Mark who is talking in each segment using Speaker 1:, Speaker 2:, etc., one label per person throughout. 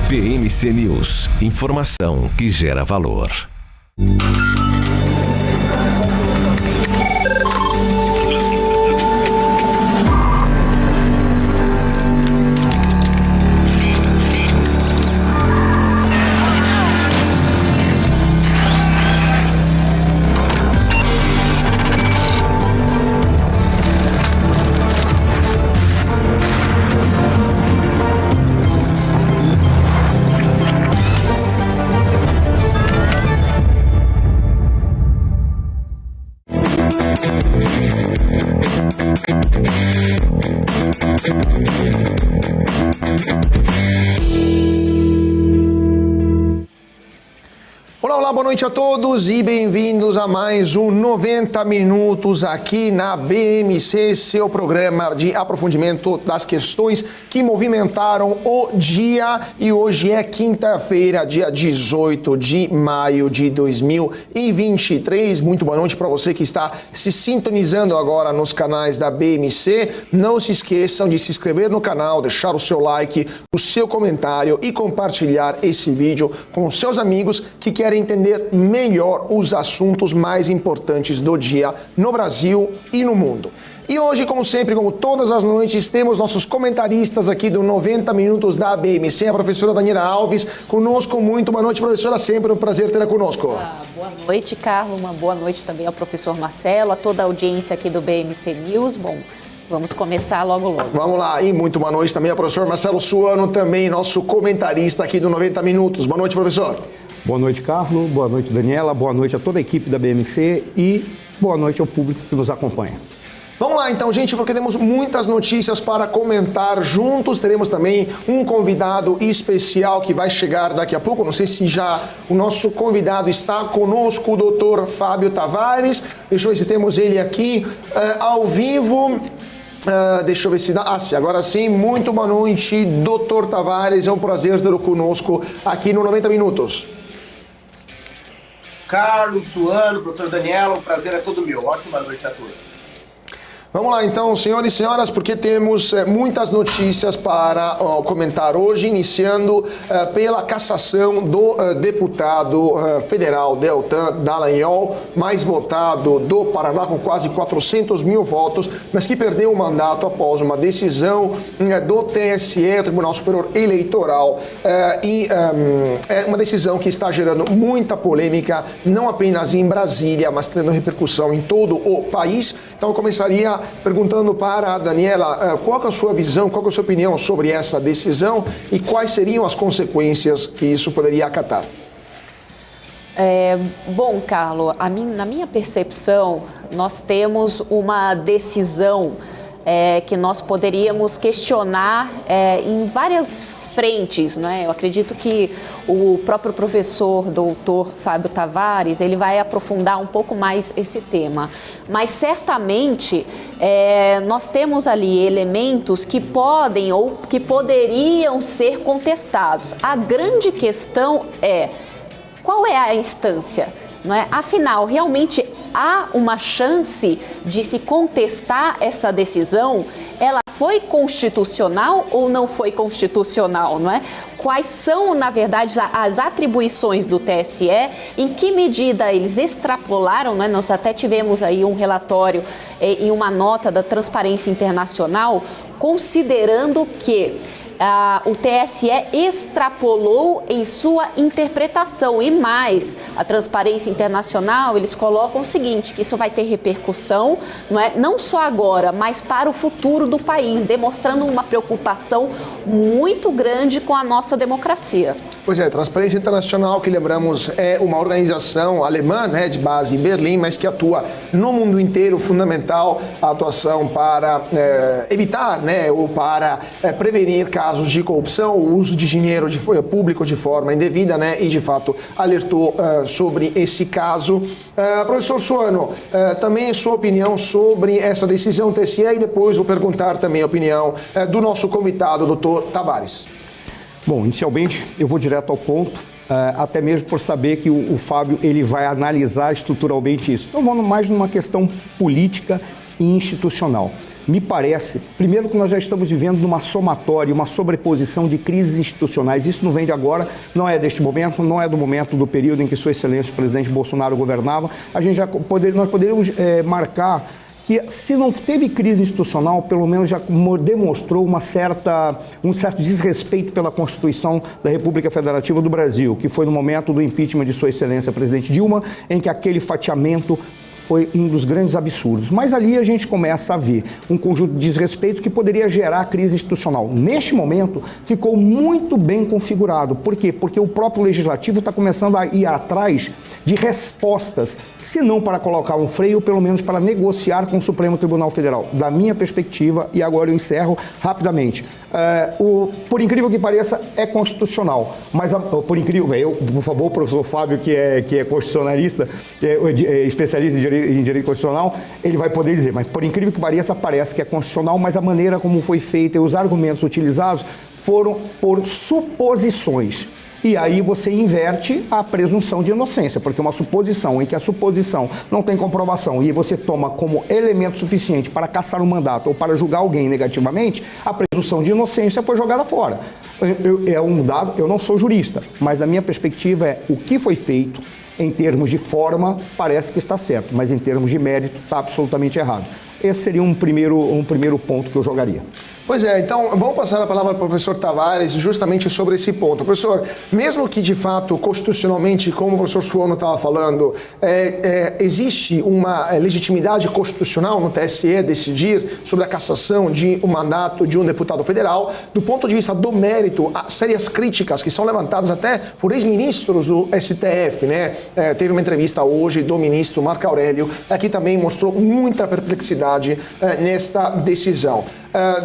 Speaker 1: BMC News, informação que gera valor.
Speaker 2: Olá, boa noite a todos e bem-vindos a mais um 90 Minutos aqui na BMC, seu programa de aprofundamento das questões que movimentaram o dia. E hoje é quinta-feira, dia 18 de maio de 2023. Muito boa noite para você que está se sintonizando agora nos canais da BMC. Não se esqueçam de se inscrever no canal, deixar o seu like, o seu comentário e compartilhar esse vídeo com seus amigos que querem entender melhor os assuntos mais importantes do dia no Brasil e no mundo. E hoje, como sempre, como todas as noites, temos nossos comentaristas aqui do 90 Minutos da BMC, a professora Daniela Alves, conosco. Muito boa noite, professora, sempre um prazer tê-la conosco.
Speaker 3: Boa noite, Carlos, uma boa noite também ao professor Marcelo, a toda a audiência aqui do BMC News. Bom, vamos começar logo.
Speaker 2: Vamos lá, e muito boa noite também ao professor Marcelo Suano, também nosso comentarista aqui do 90 Minutos. Boa noite, professor.
Speaker 4: Boa noite, Carlos. Boa noite, Daniela. Boa noite a toda a equipe da BMC e boa noite ao público que nos acompanha.
Speaker 2: Vamos lá então, gente, porque temos muitas notícias para comentar juntos. Teremos também um convidado especial que vai chegar daqui a pouco. Não sei se já o nosso convidado está conosco, o doutor Fábio Tavares. Deixa eu ver se temos ele aqui ao vivo. Deixa eu ver se dá. Sim, agora sim. Muito boa noite, doutor Tavares. É um prazer tê-lo conosco aqui no 90 Minutos.
Speaker 5: Carlos, Suano, professor Daniela, o prazer é todo meu. Ótima noite a todos.
Speaker 2: Vamos lá então, senhores e senhoras, porque temos muitas notícias para comentar hoje, iniciando pela cassação do deputado federal Deltan Dallagnol, mais votado do Paraná, com quase 400 mil votos, mas que perdeu o mandato após uma decisão do TSE, Tribunal Superior Eleitoral, e é uma decisão que está gerando muita polêmica, não apenas em Brasília, mas tendo repercussão em todo o país. Então eu começaria perguntando para a Daniela qual é a sua visão, qual é a sua opinião sobre essa decisão e quais seriam as consequências que isso poderia acatar.
Speaker 3: Bom, Carlos, na minha percepção, nós temos uma decisão que nós poderíamos questionar em várias frentes, né? Eu acredito que o próprio professor doutor Fábio Tavares, ele vai aprofundar um pouco mais esse tema, mas certamente nós temos ali elementos que podem ou que poderiam ser contestados. A grande questão é qual é a instância, não é? Afinal, realmente há uma chance de se contestar essa decisão? Ela foi constitucional ou não foi constitucional, não é? Quais são, na verdade, as atribuições do TSE, em que medida eles extrapolaram, né? Nós até tivemos aí um relatório em uma nota da Transparência Internacional, considerando que o TSE extrapolou em sua interpretação e mais, a Transparência Internacional, eles colocam o seguinte, que isso vai ter repercussão, não só agora, mas para o futuro do país, demonstrando uma preocupação muito grande com a nossa democracia.
Speaker 2: Pois é, Transparência Internacional, que lembramos é uma organização alemã, né, de base em Berlim, mas que atua no mundo inteiro, fundamental a atuação para evitar, né, ou para prevenir casos de corrupção, o uso de dinheiro público de forma indevida, né, e de fato alertou sobre esse caso. Professor Suano, também sua opinião sobre essa decisão do TSE e depois vou perguntar também a opinião do nosso convidado, doutor Tavares.
Speaker 4: Bom, inicialmente eu vou direto ao ponto, até mesmo por saber que o Fábio ele vai analisar estruturalmente isso. Então vamos mais numa questão política e institucional. Me parece, primeiro, que nós já estamos vivendo numa somatória, uma sobreposição de crises institucionais. Isso não vem de agora, não é deste momento, não é do momento do período em que Sua Excelência o presidente Bolsonaro governava. Nós poderíamos marcar que, se não teve crise institucional, pelo menos já demonstrou um certo desrespeito pela Constituição da República Federativa do Brasil, que foi no momento do impeachment de Sua Excelência a presidente Dilma, em que aquele fatiamento foi um dos grandes absurdos. Mas ali a gente começa a ver um conjunto de desrespeito que poderia gerar crise institucional. Neste momento, ficou muito bem configurado. Por quê? Porque o próprio Legislativo está começando a ir atrás de respostas, se não para colocar um freio, pelo menos para negociar com o Supremo Tribunal Federal. Da minha perspectiva, e agora eu encerro rapidamente, por incrível que pareça, é constitucional. Mas, por favor, o professor Fábio, que é constitucionalista, especialista em direito constitucional, ele vai poder dizer, mas por incrível que pareça, parece que é constitucional, mas a maneira como foi feita e os argumentos utilizados foram por suposições. E aí você inverte a presunção de inocência, porque uma suposição em que a suposição não tem comprovação e você toma como elemento suficiente para cassar um mandato ou para julgar alguém negativamente, a presunção de inocência foi jogada fora. É um dado, eu não sou jurista, mas a minha perspectiva é o que foi feito. Em termos de forma, parece que está certo, mas em termos de mérito, está absolutamente errado. Esse seria um primeiro ponto que eu jogaria.
Speaker 2: Pois é, então vamos passar a palavra para o professor Tavares justamente sobre esse ponto. Professor, mesmo que de fato, constitucionalmente, como o professor Suono estava falando, existe uma legitimidade constitucional no TSE decidir sobre a cassação de um mandato de um deputado federal, do ponto de vista do mérito, há sérias críticas que são levantadas até por ex-ministros do STF, né? Teve uma entrevista hoje do ministro Marco Aurélio, que também mostrou muita perplexidade nesta decisão.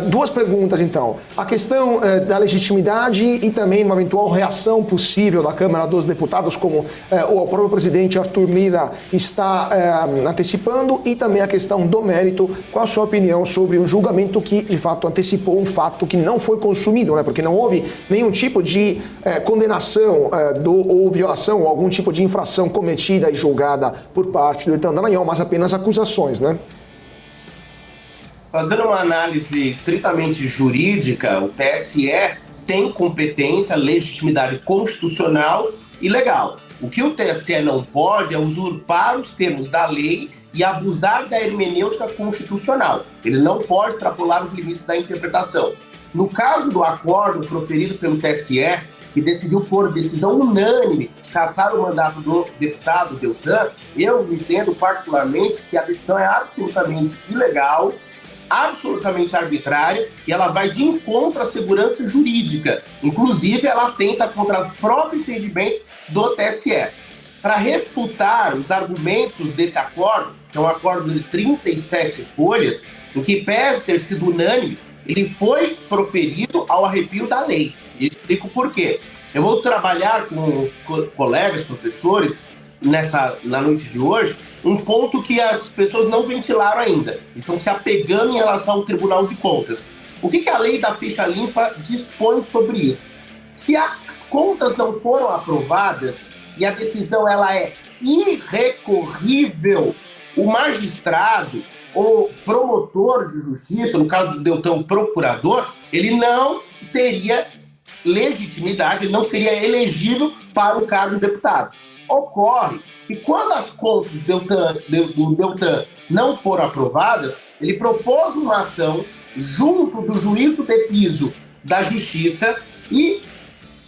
Speaker 2: Duas perguntas, então. A questão da legitimidade e também uma eventual reação possível da Câmara dos Deputados, como o próprio presidente Arthur Lira está antecipando, e também a questão do mérito. Qual a sua opinião sobre um julgamento que, de fato, antecipou um fato que não foi consumido, né? Porque não houve nenhum tipo de condenação ou violação ou algum tipo de infração cometida e julgada por parte do Deltan Dallagnol, mas apenas acusações, né?
Speaker 5: Fazendo uma análise estritamente jurídica, o TSE tem competência, legitimidade constitucional e legal. O que o TSE não pode é usurpar os termos da lei e abusar da hermenêutica constitucional. Ele não pode extrapolar os limites da interpretação. No caso do acordo proferido pelo TSE, que decidiu por decisão unânime cassar o mandato do deputado Deltan, eu entendo particularmente que a decisão é absolutamente ilegal, absolutamente arbitrária, e ela vai de encontro à segurança jurídica. Inclusive, ela atenta contra o próprio entendimento do TSE. Para refutar os argumentos desse acordo, que é um acordo de 37 folhas, em que, pese ter sido unânime, ele foi proferido ao arrepio da lei. E explico por quê. Eu vou trabalhar com os colegas, professores, na noite de hoje, um ponto que as pessoas não ventilaram ainda. Estão se apegando em relação ao Tribunal de Contas. O que a lei da ficha limpa dispõe sobre isso? Se as contas não foram aprovadas e a decisão ela é irrecorrível, o magistrado ou promotor de justiça, no caso do Deltan, procurador, ele não teria legitimidade, ele não seria elegível para o cargo de deputado. Ocorre que quando as contas do Deltan não foram aprovadas, ele propôs uma ação junto do juízo de piso da Justiça e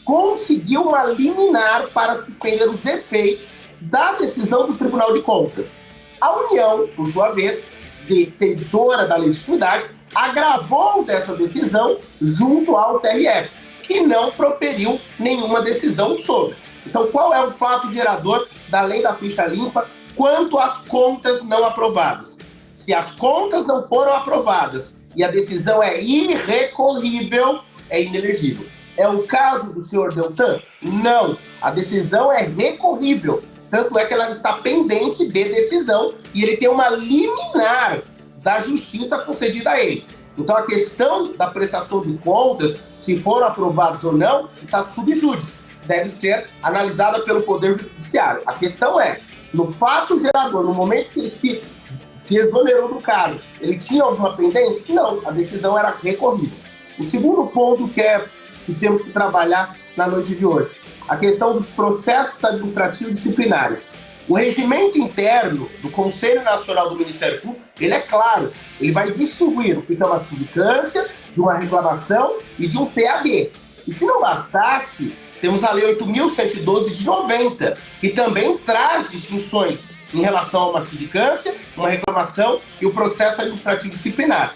Speaker 5: conseguiu uma liminar para suspender os efeitos da decisão do Tribunal de Contas. A União, por sua vez, detentora da legitimidade, agravou dessa decisão junto ao TRF, que não proferiu nenhuma decisão sobre. Então, qual é o fato gerador da lei da ficha limpa quanto às contas não aprovadas? Se as contas não foram aprovadas e a decisão é irrecorrível, é inelegível. É o caso do senhor Deltan? Não. A decisão é recorrível. Tanto é que ela está pendente de decisão e ele tem uma liminar da justiça concedida a ele. Então, a questão da prestação de contas, se foram aprovados ou não, está sub judice. Deve ser analisada pelo Poder Judiciário. A questão é, no fato gerador, no momento que ele se se exonerou do cargo. Ele tinha alguma pendência? Não, a decisão era recorrida. O segundo ponto que temos que trabalhar na noite de hoje, a questão dos processos administrativos disciplinares. O regimento interno do Conselho Nacional do Ministério Público, ele é claro, ele vai distinguir o que é uma sindicância, de uma reclamação e de um PAB. E se não bastasse, temos a Lei 8.112 de 90, que também traz distinções em relação a uma sindicância, uma reclamação e o processo administrativo disciplinar.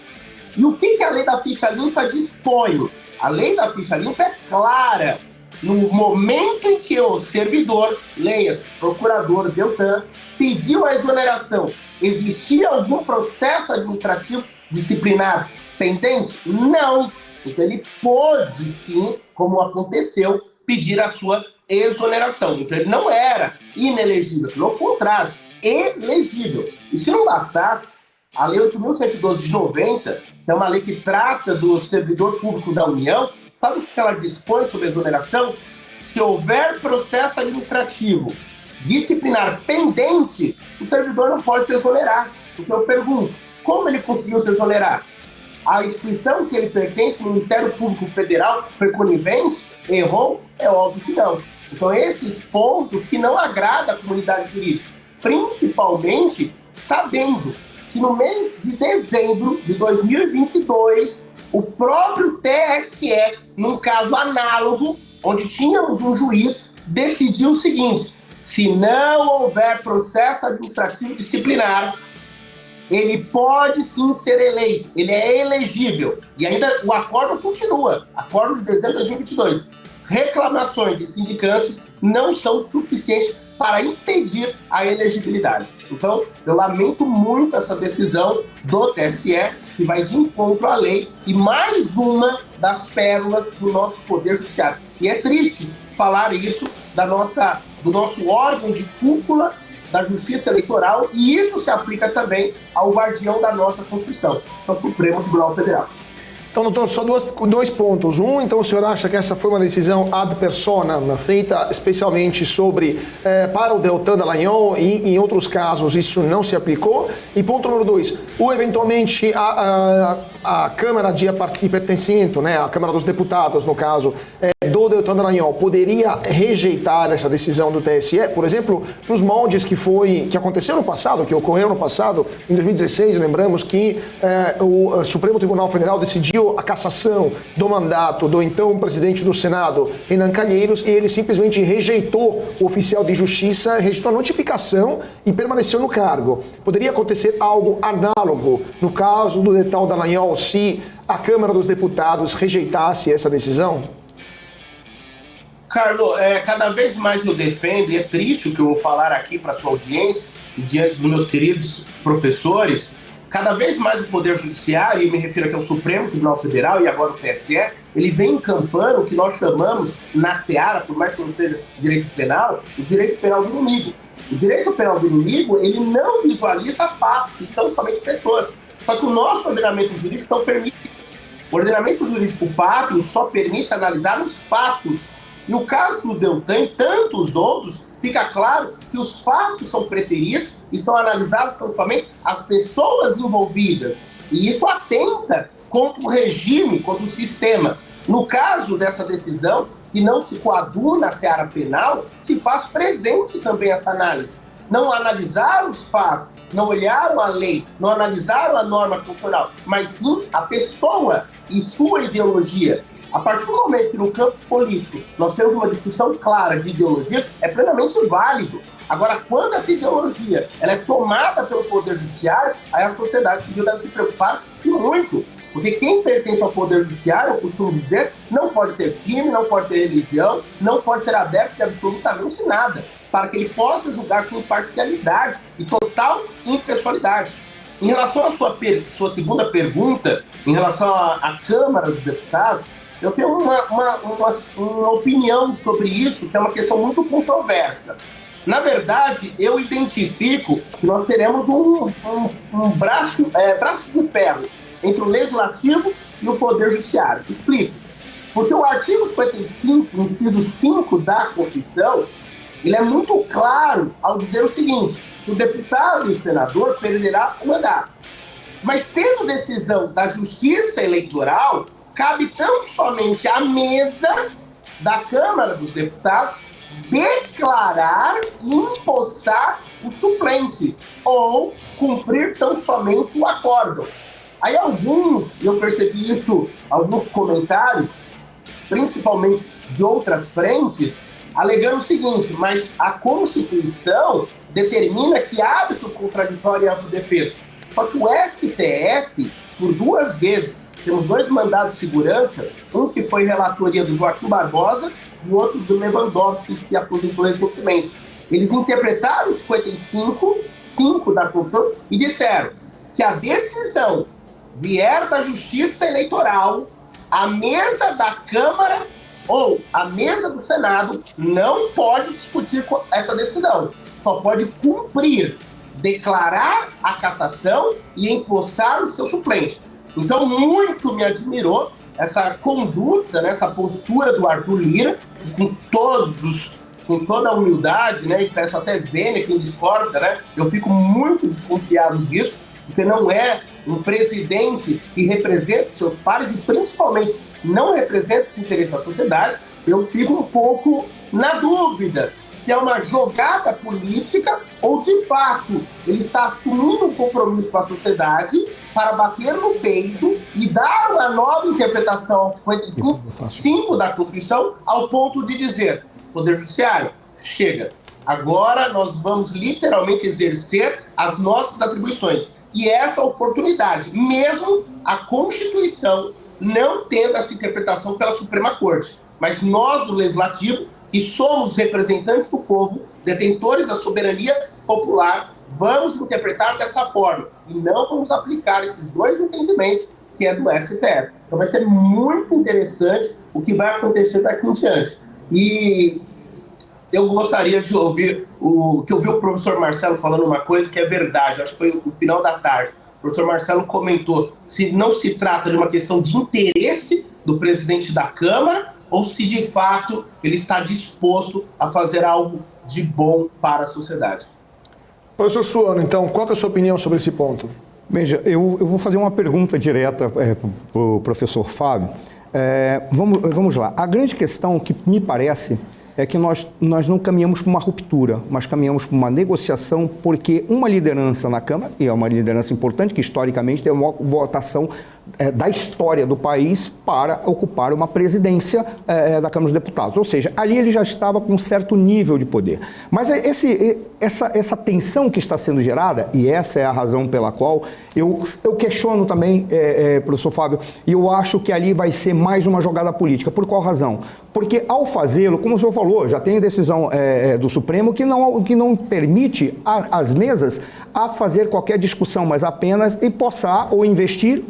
Speaker 5: E o que a Lei da Ficha Limpa dispõe? A Lei da Ficha Limpa é clara. No momento em que o servidor, leia-se, procurador, Deltan, pediu a exoneração, existia algum processo administrativo disciplinar pendente? Não. Então ele pôde sim, como aconteceu, pedir a sua exoneração. Então ele não era inelegível, pelo contrário, elegível. E se não bastasse, a Lei 8.112 de 90, que é uma lei que trata do servidor público da União, sabe o que ela dispõe sobre exoneração? Se houver processo administrativo disciplinar pendente, o servidor não pode se exonerar. Então eu pergunto, como ele conseguiu se exonerar? A instituição que ele pertence, o Ministério Público Federal, foi conivente? Errou? É óbvio que não. Então esses pontos que não agradam a comunidade jurídica, principalmente sabendo que no mês de dezembro de 2022, o próprio TSE, num caso análogo, onde tínhamos um juiz, decidiu o seguinte: se não houver processo administrativo disciplinar, ele pode sim ser eleito, ele é elegível. E ainda o acordo continua, acordo de dezembro de 2022. Reclamações de sindicâncias não são suficientes para impedir a elegibilidade. Então, eu lamento muito essa decisão do TSE, que vai de encontro à lei, e mais uma das pérolas do nosso Poder Judiciário. E é triste falar isso do nosso órgão de cúpula da Justiça Eleitoral, e isso se aplica também ao guardião da nossa Constituição, que é o Supremo Tribunal Federal.
Speaker 2: Então, doutor, só dois pontos. Então o senhor acha que essa foi uma decisão ad personam, feita especialmente para o Deltan Dallagnol, e em outros casos isso não se aplicou? E ponto número 2, eventualmente a Câmara de pertencimento, né, a Câmara dos Deputados, no caso, do Deltan Dallagnol, poderia rejeitar essa decisão do TSE, por exemplo, nos moldes que aconteceu no passado, que ocorreu no passado, em 2016, lembramos que o Supremo Tribunal Federal decidiu a cassação do mandato do então presidente do Senado, Renan Calheiros, e ele simplesmente rejeitou o oficial de justiça, rejeitou a notificação e permaneceu no cargo. Poderia acontecer algo análogo no caso do Deltan Dallagnol se a Câmara dos Deputados rejeitasse essa decisão?
Speaker 5: Carlos, cada vez mais eu defendo, e é triste o que eu vou falar aqui para a sua audiência, diante dos meus queridos professores, cada vez mais o Poder Judiciário, e me refiro aqui ao Supremo Tribunal Federal e agora o TSE, ele vem encampando o que nós chamamos, na seara, por mais que não seja direito penal, o direito penal do inimigo. O direito penal do inimigo, ele não visualiza fatos, então somente pessoas. Só que o nosso ordenamento jurídico não permite. O ordenamento jurídico pátrio só permite analisar os fatos. E o caso do Deltan e tantos outros, fica claro que os fatos são preteridos e são analisados tão somente as pessoas envolvidas. E isso atenta contra o regime, contra o sistema. No caso dessa decisão, que não se coaduna na seara penal, se faz presente também essa análise. Não analisaram os fatos, não olharam a lei, não analisaram a norma constitucional, mas sim a pessoa e sua ideologia. A partir do momento que no campo político nós temos uma discussão clara de ideologias, é plenamente válido. Agora, quando essa ideologia ela é tomada pelo Poder Judiciário, aí a sociedade civil deve se preocupar muito. Porque quem pertence ao Poder Judiciário, eu costumo dizer, não pode ter time, não pode ter religião, não pode ser adepto de absolutamente nada, para que ele possa julgar com imparcialidade e total impessoalidade. Em relação à sua segunda pergunta, em relação à Câmara dos Deputados, eu tenho uma opinião sobre isso, que é uma questão muito controversa. Na verdade, eu identifico que nós teremos um braço de ferro entre o Legislativo e o Poder Judiciário. Explico. Porque o artigo 55, inciso 5 da Constituição, ele é muito claro ao dizer o seguinte: o deputado e o senador perderá o mandato. Mas tendo decisão da Justiça Eleitoral, cabe tão somente à mesa da Câmara dos Deputados declarar e empossar o suplente ou cumprir tão somente o acórdão. Aí eu percebi isso, alguns comentários, principalmente de outras frentes, alegando o seguinte: mas a Constituição determina que hábito contraditório é amplo defeso. Só que o STF, por 2 vezes, temos 2 mandados de segurança, um que foi relatoria do Joaquim Barbosa e o outro do Lewandowski, que se aposentou recentemente. Eles interpretaram os 55(5) da Constituição e disseram: se a decisão vier da Justiça Eleitoral, a mesa da Câmara ou a mesa do Senado não pode discutir essa decisão, só pode cumprir, declarar a cassação e empossar o seu suplente. Então, muito me admirou essa conduta, né, essa postura do Arthur Lira, com toda a humildade, né, e peço até vênia quem discorda, né, eu fico muito desconfiado disso, porque não é um presidente que representa os seus pares e principalmente não representa os interesses da sociedade. Eu fico um pouco na dúvida se é uma jogada política ou, de fato, ele está assumindo um compromisso com a sociedade para bater no peito e dar uma nova interpretação aos 55(5) da Constituição, ao ponto de dizer: Poder Judiciário, chega, agora nós vamos literalmente exercer as nossas atribuições. E essa oportunidade, mesmo a Constituição não tendo essa interpretação pela Suprema Corte, mas nós do Legislativo, que somos os representantes do povo, detentores da soberania popular, vamos interpretar dessa forma e não vamos aplicar esses 2 entendimentos que é do STF. Então vai ser muito interessante o que vai acontecer daqui em diante. E eu gostaria de ouvir o professor Marcelo falando uma coisa que é verdade, acho que foi no final da tarde. O professor Marcelo comentou se não se trata de uma questão de interesse do presidente da Câmara ou se de fato ele está disposto a fazer algo de bom para a sociedade.
Speaker 2: Professor Suano, então, qual é a sua opinião sobre esse ponto?
Speaker 4: Veja, eu vou fazer uma pergunta direta para o professor Fábio. Vamos lá. A grande questão que me parece é que nós não caminhamos para uma ruptura, mas caminhamos para uma negociação, porque uma liderança na Câmara, e é uma liderança importante, que historicamente tem uma votação da história do país para ocupar uma presidência da Câmara dos Deputados. Ou seja, ali ele já estava com um certo nível de poder. Mas essa tensão que está sendo gerada, e essa é a razão pela qual eu questiono também, professor Fábio, e eu acho que ali vai ser mais uma jogada política. Por qual razão? Porque ao fazê-lo, como o senhor falou, já tem decisão do Supremo que não permite às mesas a fazer qualquer discussão, mas apenas empossar ou investir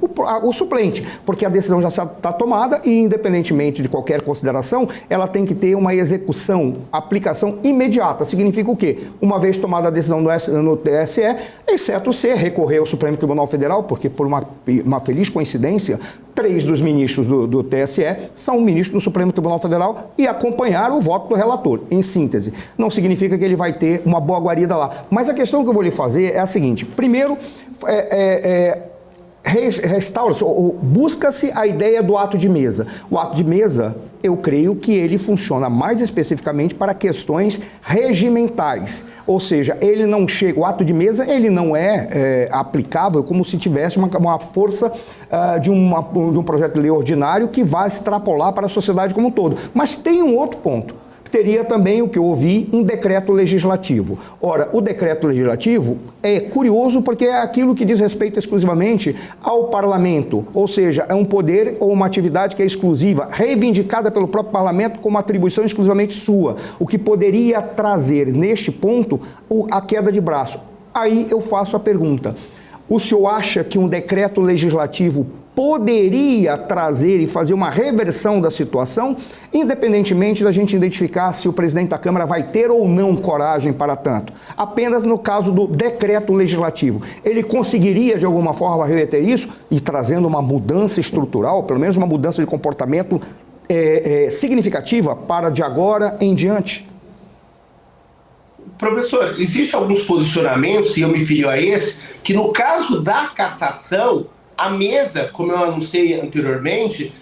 Speaker 4: o suplente, porque a decisão já está tomada e, independentemente de qualquer consideração, ela tem que ter uma execução, aplicação imediata. Significa o quê? Uma vez tomada a decisão no TSE, exceto se recorrer ao Supremo Tribunal Federal, porque por uma feliz coincidência, 3 dos ministros do TSE são ministros do Supremo Tribunal Federal e acompanharam o voto do relator. Em síntese, não significa que ele vai ter uma boa guarida lá. Mas a questão que eu vou lhe fazer é a seguinte: primeiro, restaura-se, ou busca-se a ideia do ato de mesa. O ato de mesa, eu creio que ele funciona mais especificamente para questões regimentais, ou seja, ele não chega, o ato de mesa ele não é aplicável como se tivesse uma força de um projeto de lei ordinário que vai extrapolar para a sociedade como um todo. Mas tem um outro ponto. Teria também, o que eu ouvi, um decreto legislativo. Ora, o decreto legislativo é curioso porque é aquilo que diz respeito exclusivamente ao parlamento, ou seja, é um poder ou uma atividade que é exclusiva, reivindicada pelo próprio parlamento como atribuição exclusivamente sua, o que poderia trazer, neste ponto, a queda de braço. Aí eu faço a pergunta: o senhor acha que um decreto legislativo poderia trazer e fazer uma reversão da situação, independentemente da gente identificar se o presidente da Câmara vai ter ou não coragem para tanto? Apenas no caso do decreto legislativo, ele conseguiria de alguma forma reverter isso e trazendo uma mudança estrutural, pelo menos uma mudança de comportamento significativa para de agora em diante?
Speaker 5: Professor, existem alguns posicionamentos, e eu me filio a esse, que no caso da cassação, a mesa, como eu anunciei anteriormente,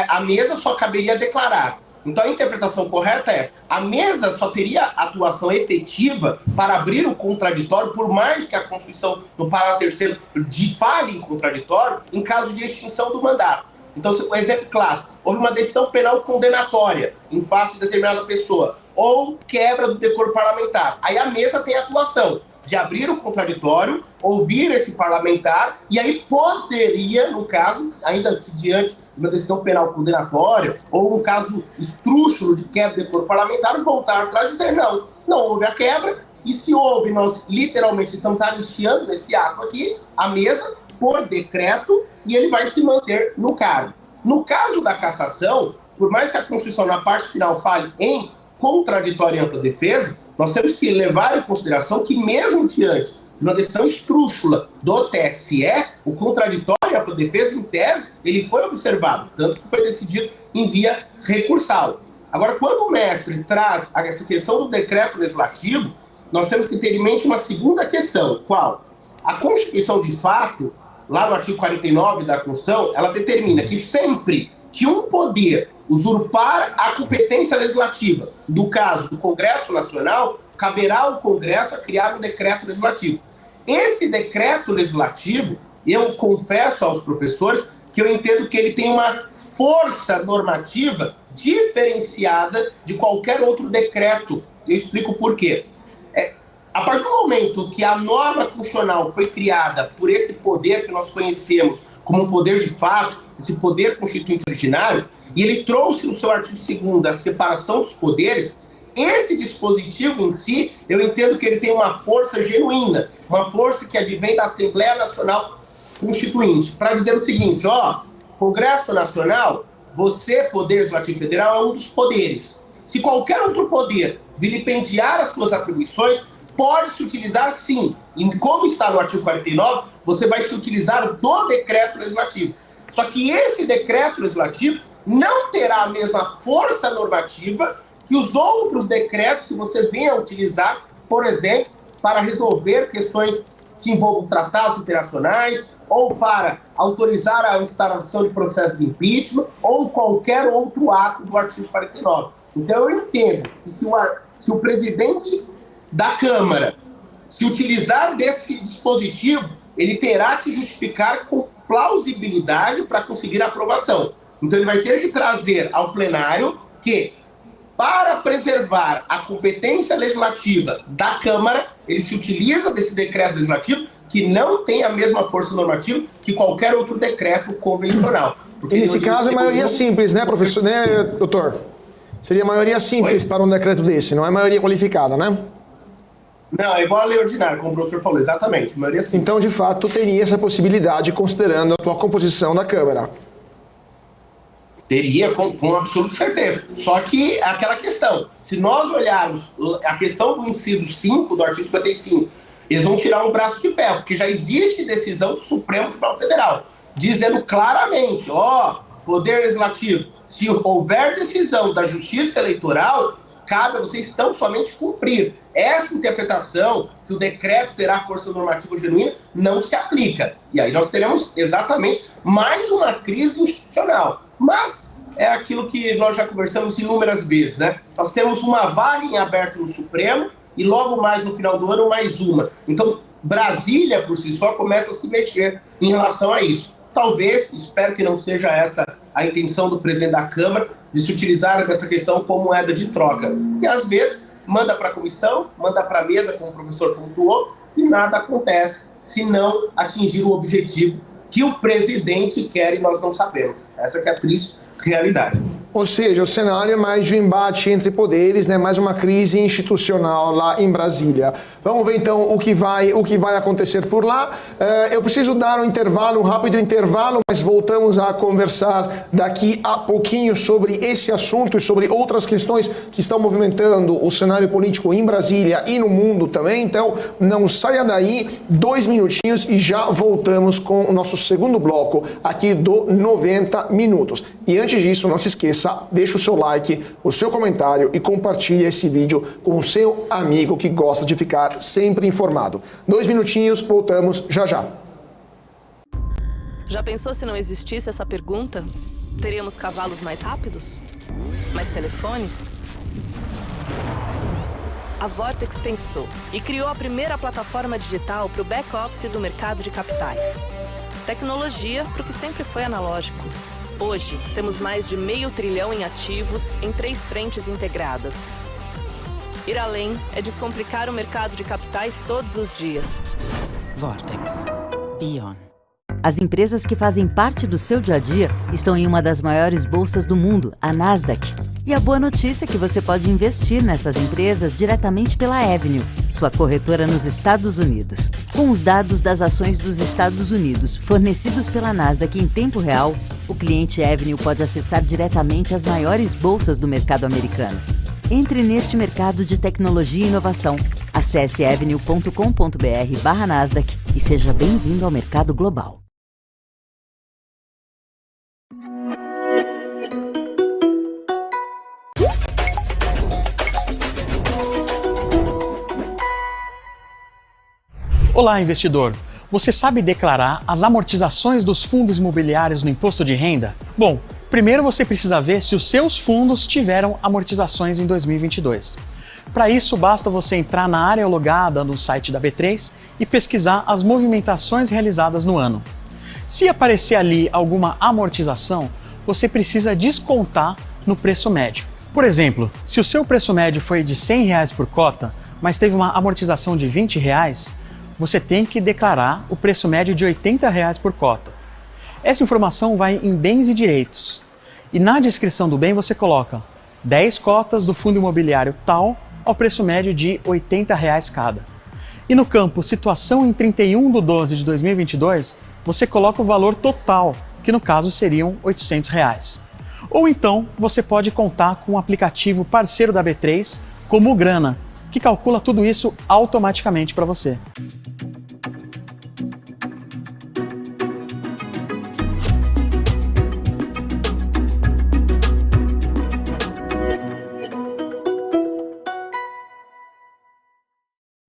Speaker 5: a mesa só caberia declarar. Então a interpretação correta é: a mesa só teria atuação efetiva para abrir o contraditório, por mais que a Constituição, no parágrafo 3º, fale em contraditório, em caso de extinção do mandato. Então, um exemplo clássico: houve uma decisão penal condenatória em face de determinada pessoa, ou quebra do decoro parlamentar. Aí a mesa tem a atuação de abrir o contraditório, ouvir esse parlamentar, e aí poderia, no caso, ainda que diante de uma decisão penal condenatória, ou um caso esdrúxulo de quebra do decoro parlamentar, voltar atrás e dizer: não houve a quebra, e se houve, nós literalmente estamos anistiando nesse ato aqui, a mesa, por decreto, e ele vai se manter no cargo. No caso da cassação, por mais que a Constituição, na parte final, fale em contraditório e ampla defesa, nós temos que levar em consideração que, mesmo diante de uma decisão esdrúxula do TSE, o contraditório e ampla defesa, em tese, ele foi observado, tanto que foi decidido em via recursal. Agora, quando o mestre traz essa questão do decreto legislativo, nós temos que ter em mente uma segunda questão. Qual? A Constituição, de fato, lá no artigo 49 da Constituição, ela determina que sempre que um poder usurpar a competência legislativa, no caso do Congresso Nacional, caberá ao Congresso a criar um decreto legislativo. Esse decreto legislativo, eu confesso aos professores que eu entendo que ele tem uma força normativa diferenciada de qualquer outro decreto. Eu explico por quê. A partir do momento que a norma constitucional foi criada por esse poder que nós conhecemos como um poder de fato, esse poder constituinte originário, e ele trouxe no seu artigo 2º a separação dos poderes, esse dispositivo em si, eu entendo que ele tem uma força genuína, uma força que advém da Assembleia Nacional Constituinte, para dizer o seguinte: Congresso Nacional, você, Poder Legislativo Federal, é um dos poderes. Se qualquer outro poder vilipendiar as suas atribuições, pode-se utilizar sim. E como está no artigo 49, você vai se utilizar do decreto legislativo. Só que esse decreto legislativo não terá a mesma força normativa que os outros decretos que você venha a utilizar, por exemplo, para resolver questões que envolvam tratados internacionais, ou para autorizar a instalação de processo de impeachment, ou qualquer outro ato do artigo 49. Então eu entendo que se o presidente da Câmara se utilizar desse dispositivo, ele terá que justificar com plausibilidade para conseguir a aprovação. Então ele vai ter que trazer ao plenário que, para preservar a competência legislativa da Câmara, ele se utiliza desse decreto legislativo que não tem a mesma força normativa que qualquer outro decreto convencional.
Speaker 2: E nesse caso é maioria simples, né, professor, né, doutor? Seria maioria simples para um decreto desse, não é maioria qualificada, né?
Speaker 5: Não, é igual a lei ordinária, como o professor falou, exatamente, maioria simples.
Speaker 2: Então, de fato, teria essa possibilidade, considerando a atual composição da Câmara.
Speaker 5: Teria, com absoluta certeza. Só que aquela questão, se nós olharmos a questão do inciso 5 do artigo 55, eles vão tirar um braço de ferro, porque já existe decisão do Supremo Tribunal Federal, dizendo claramente: Poder Legislativo, se houver decisão da Justiça Eleitoral, cabe a vocês tão somente cumprir. Essa interpretação, que o decreto terá força normativa genuína, não se aplica. E aí nós teremos exatamente mais uma crise institucional. Mas é aquilo que nós já conversamos inúmeras vezes, né? Nós temos uma vaga em aberto no Supremo e logo mais no final do ano mais uma. Então Brasília por si só começa a se mexer em relação a isso. Talvez, espero que não seja essa a intenção do presidente da Câmara, de se utilizar dessa questão como moeda de troca. E às vezes manda para a comissão, manda para a mesa, como o professor pontuou, e nada acontece se não atingir o objetivo que o presidente quer e nós não sabemos. Essa que é a triste realidade.
Speaker 2: Ou seja, o cenário é mais de um embate entre poderes, né? Mais uma crise institucional lá em Brasília. Vamos ver então o que vai acontecer por lá. Eu preciso dar um rápido intervalo, mas voltamos a conversar daqui a pouquinho sobre esse assunto e sobre outras questões que estão movimentando o cenário político em Brasília e no mundo também. Então, não saia daí, 2 minutinhos e já voltamos com o nosso segundo bloco aqui do 90 Minutos. E antes disso, não se esqueça começar, deixa o seu like, o seu comentário e compartilha esse vídeo com o seu amigo que gosta de ficar sempre informado. 2 minutinhos, voltamos já já.
Speaker 6: Já pensou se não existisse essa pergunta? Teríamos cavalos mais rápidos? Mais telefones? A Vortex pensou e criou a primeira plataforma digital para o back-office do mercado de capitais. Tecnologia para o que sempre foi analógico. Hoje, temos mais de $500 bilhão em ativos em 3 frentes integradas. Ir além é descomplicar o mercado de capitais todos os dias.
Speaker 7: Vortex. Beyond.
Speaker 8: As empresas que fazem parte do seu dia a dia estão em uma das maiores bolsas do mundo, a Nasdaq. E a boa notícia é que você pode investir nessas empresas diretamente pela Avenue, sua corretora nos Estados Unidos. Com os dados das ações dos Estados Unidos fornecidos pela Nasdaq em tempo real, o cliente Avenue pode acessar diretamente as maiores bolsas do mercado americano. Entre neste mercado de tecnologia e inovação. Acesse avenue.com.br/Nasdaq e seja bem-vindo ao mercado global.
Speaker 9: Olá, investidor! Você sabe declarar as amortizações dos fundos imobiliários no imposto de renda? Bom, primeiro você precisa ver se os seus fundos tiveram amortizações em 2022. Para isso, basta você entrar na área logada no site da B3 e pesquisar as movimentações realizadas no ano. Se aparecer ali alguma amortização, você precisa descontar no preço médio. Por exemplo, se o seu preço médio foi de R$100 por cota, mas teve uma amortização de R$20, você tem que declarar o preço médio de R$80 por cota. Essa informação vai em bens e direitos. E na descrição do bem você coloca 10 cotas do fundo imobiliário tal ao preço médio de R$80 cada. E no campo situação em 31/12/2022, você coloca o valor total, que no caso seriam R$800. Ou então você pode contar com um aplicativo parceiro da B3, como o Grana, que calcula tudo isso automaticamente para você.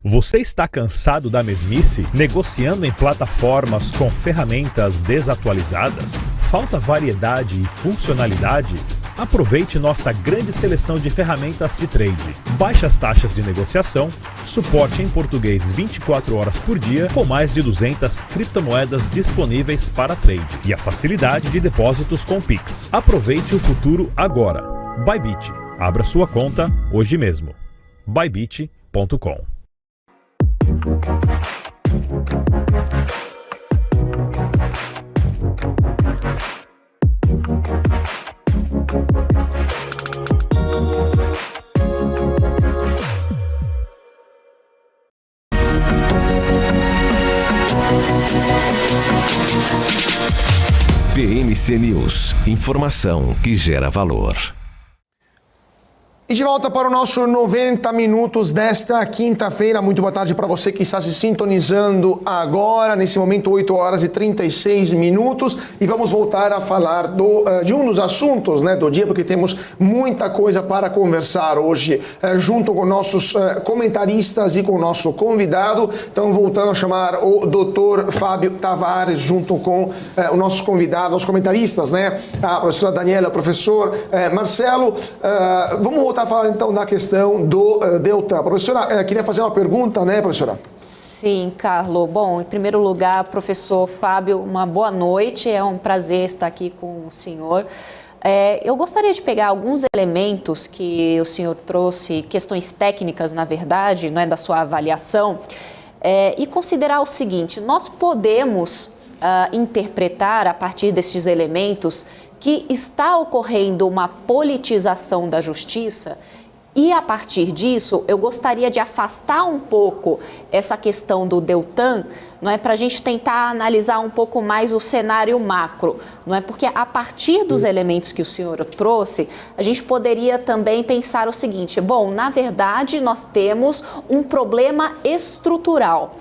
Speaker 10: Você está cansado da mesmice? Negociando em plataformas com ferramentas desatualizadas? Falta variedade e funcionalidade? Aproveite nossa grande seleção de ferramentas de trade. Baixas taxas de negociação, suporte em português 24 horas por dia, com mais de 200 criptomoedas disponíveis para trade e a facilidade de depósitos com Pix. Aproveite o futuro agora. Bybit. Abra sua conta hoje mesmo. Bybit.com.
Speaker 1: BMC News, informação que gera valor.
Speaker 2: E de volta para o nosso 90 minutos desta quinta-feira. Muito boa tarde para você que está se sintonizando agora, nesse momento 8 horas e 36 minutos. E vamos voltar a falar de um dos assuntos, né, do dia, porque temos muita coisa para conversar hoje, junto com nossos comentaristas e com o nosso convidado. Então, voltando a chamar o Dr. Fábio Tavares, junto com o nosso convidado, os comentaristas, né? A professora Daniela, o professor Marcelo. Vamos voltar a falar então da questão do Deltan. Professora, queria fazer uma pergunta, né, professora?
Speaker 3: Sim, Carlos. Bom, em primeiro lugar, professor Fábio, uma boa noite. É um prazer estar aqui com o senhor. Eu gostaria de pegar alguns elementos que o senhor trouxe, questões técnicas, na verdade, não é, da sua avaliação, e considerar o seguinte: nós podemos interpretar, a partir desses elementos, que está ocorrendo uma politização da justiça, e a partir disso eu gostaria de afastar um pouco essa questão do Deltan, não é, para a gente tentar analisar um pouco mais o cenário macro, não é, porque a partir dos elementos que o senhor trouxe, a gente poderia também pensar o seguinte: bom, na verdade nós temos um problema estrutural.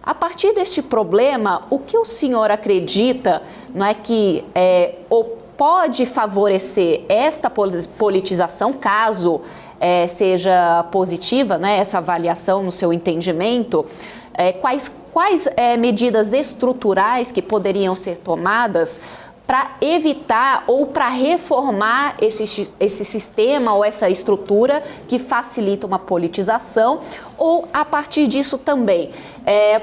Speaker 3: A partir deste problema, o que o senhor acredita, não é, que pode favorecer esta politização, caso seja positiva, né, essa avaliação no seu entendimento? Quais medidas estruturais que poderiam ser tomadas para evitar ou para reformar esse sistema ou essa estrutura que facilita uma politização, ou a partir disso também?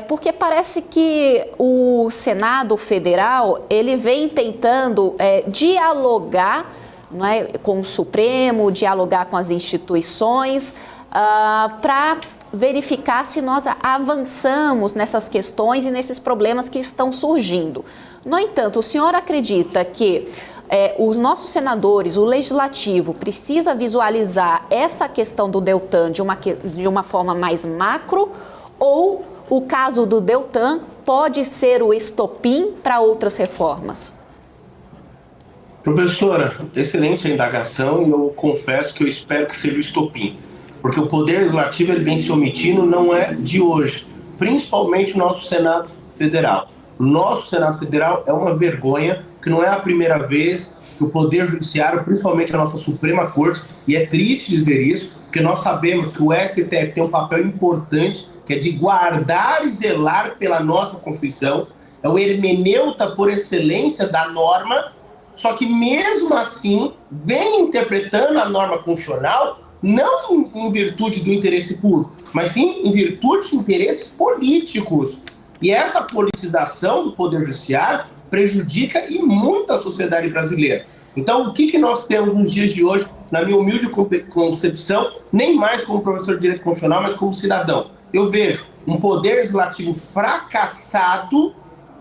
Speaker 3: Porque parece que o Senado Federal ele vem tentando dialogar, não é, com o Supremo, dialogar com as instituições para verificar se nós avançamos nessas questões e nesses problemas que estão surgindo. No entanto, o senhor acredita que os nossos senadores, o legislativo, precisa visualizar essa questão do Deltan de uma forma mais macro, ou o caso do Deltan pode ser o estopim para outras reformas?
Speaker 5: Professora, excelente a indagação, e eu confesso que eu espero que seja o estopim. Porque o Poder Legislativo ele vem se omitindo, não é de hoje, principalmente o nosso Senado Federal. O nosso Senado Federal é uma vergonha, que não é a primeira vez que o Poder Judiciário, principalmente a nossa Suprema Corte, e é triste dizer isso, porque nós sabemos que o STF tem um papel importante, que é de guardar e zelar pela nossa Constituição, é o hermeneuta por excelência da norma, só que mesmo assim vem interpretando a norma constitucional não em virtude do interesse público, mas sim em virtude de interesses políticos. E essa politização do Poder Judiciário prejudica e muito a sociedade brasileira. Então, o que nós temos nos dias de hoje, na minha humilde concepção, nem mais como professor de Direito Constitucional, mas como cidadão? Eu vejo um Poder Legislativo fracassado,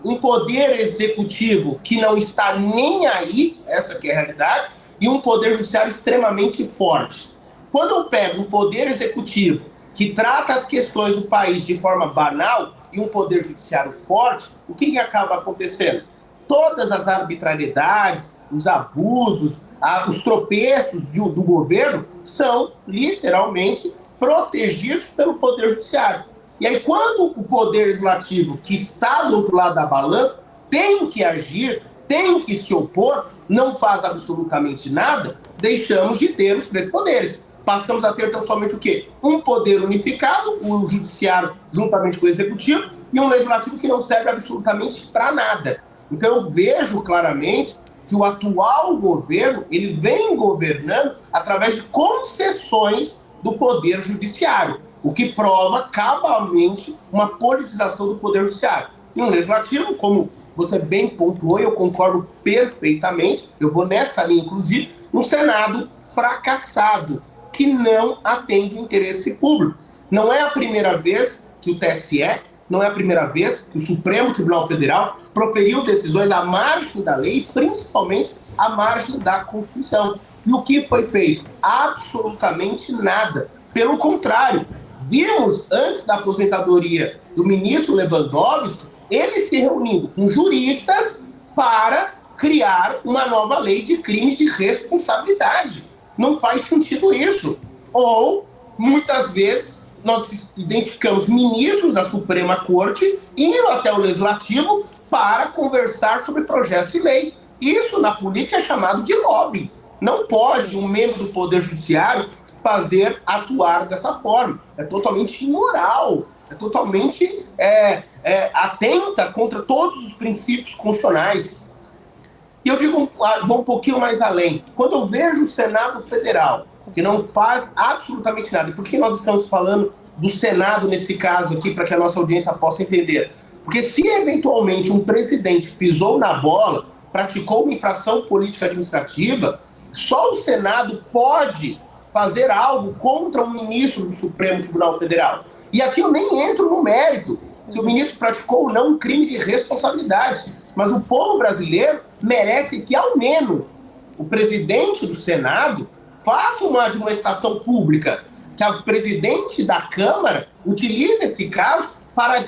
Speaker 5: um Poder Executivo que não está nem aí, essa que é a realidade, e um Poder Judiciário extremamente forte. Quando eu pego um Poder Executivo que trata as questões do país de forma banal e um Poder Judiciário forte, o que acaba acontecendo? Todas as arbitrariedades, os abusos, os tropeços do governo são literalmente protegidos pelo Poder Judiciário. E aí, quando o Poder Legislativo, que está do outro lado da balança, tem que agir, tem que se opor, não faz absolutamente nada, deixamos de ter os três poderes. Passamos a ter então somente o quê? Um poder unificado, o judiciário juntamente com o executivo, e um legislativo que não serve absolutamente para nada. Então eu vejo claramente que o atual governo ele vem governando através de concessões do poder judiciário, o que prova cabalmente uma politização do poder judiciário. E um legislativo, como você bem pontuou, e eu concordo perfeitamente, eu vou nessa linha inclusive, um Senado fracassado, que não atende o interesse público. Não é a primeira vez que o TSE, não é a primeira vez que o Supremo Tribunal Federal proferiu decisões à margem da lei, principalmente à margem da Constituição. E o que foi feito? Absolutamente nada. Pelo contrário, vimos antes da aposentadoria do ministro Lewandowski, ele se reunindo com juristas para criar uma nova lei de crime de responsabilidade. Não faz sentido isso. Ou, muitas vezes, nós identificamos ministros da Suprema Corte indo até o Legislativo para conversar sobre projetos de lei. Isso, na política, é chamado de lobby. Não pode um membro do Poder Judiciário atuar dessa forma. É totalmente imoral, é totalmente atenta contra todos os princípios constitucionais. E eu digo, vou um pouquinho mais além. Quando eu vejo o Senado Federal, que não faz absolutamente nada, e por que nós estamos falando do Senado nesse caso aqui, para que a nossa audiência possa entender? Porque se eventualmente um presidente pisou na bola, praticou uma infração política administrativa, só o Senado pode fazer algo contra um ministro do Supremo Tribunal Federal. E aqui eu nem entro no mérito se o ministro praticou ou não um crime de responsabilidade. Mas o povo brasileiro merece que, ao menos, o presidente do Senado faça uma admoestação pública, que o presidente da Câmara utilize esse caso para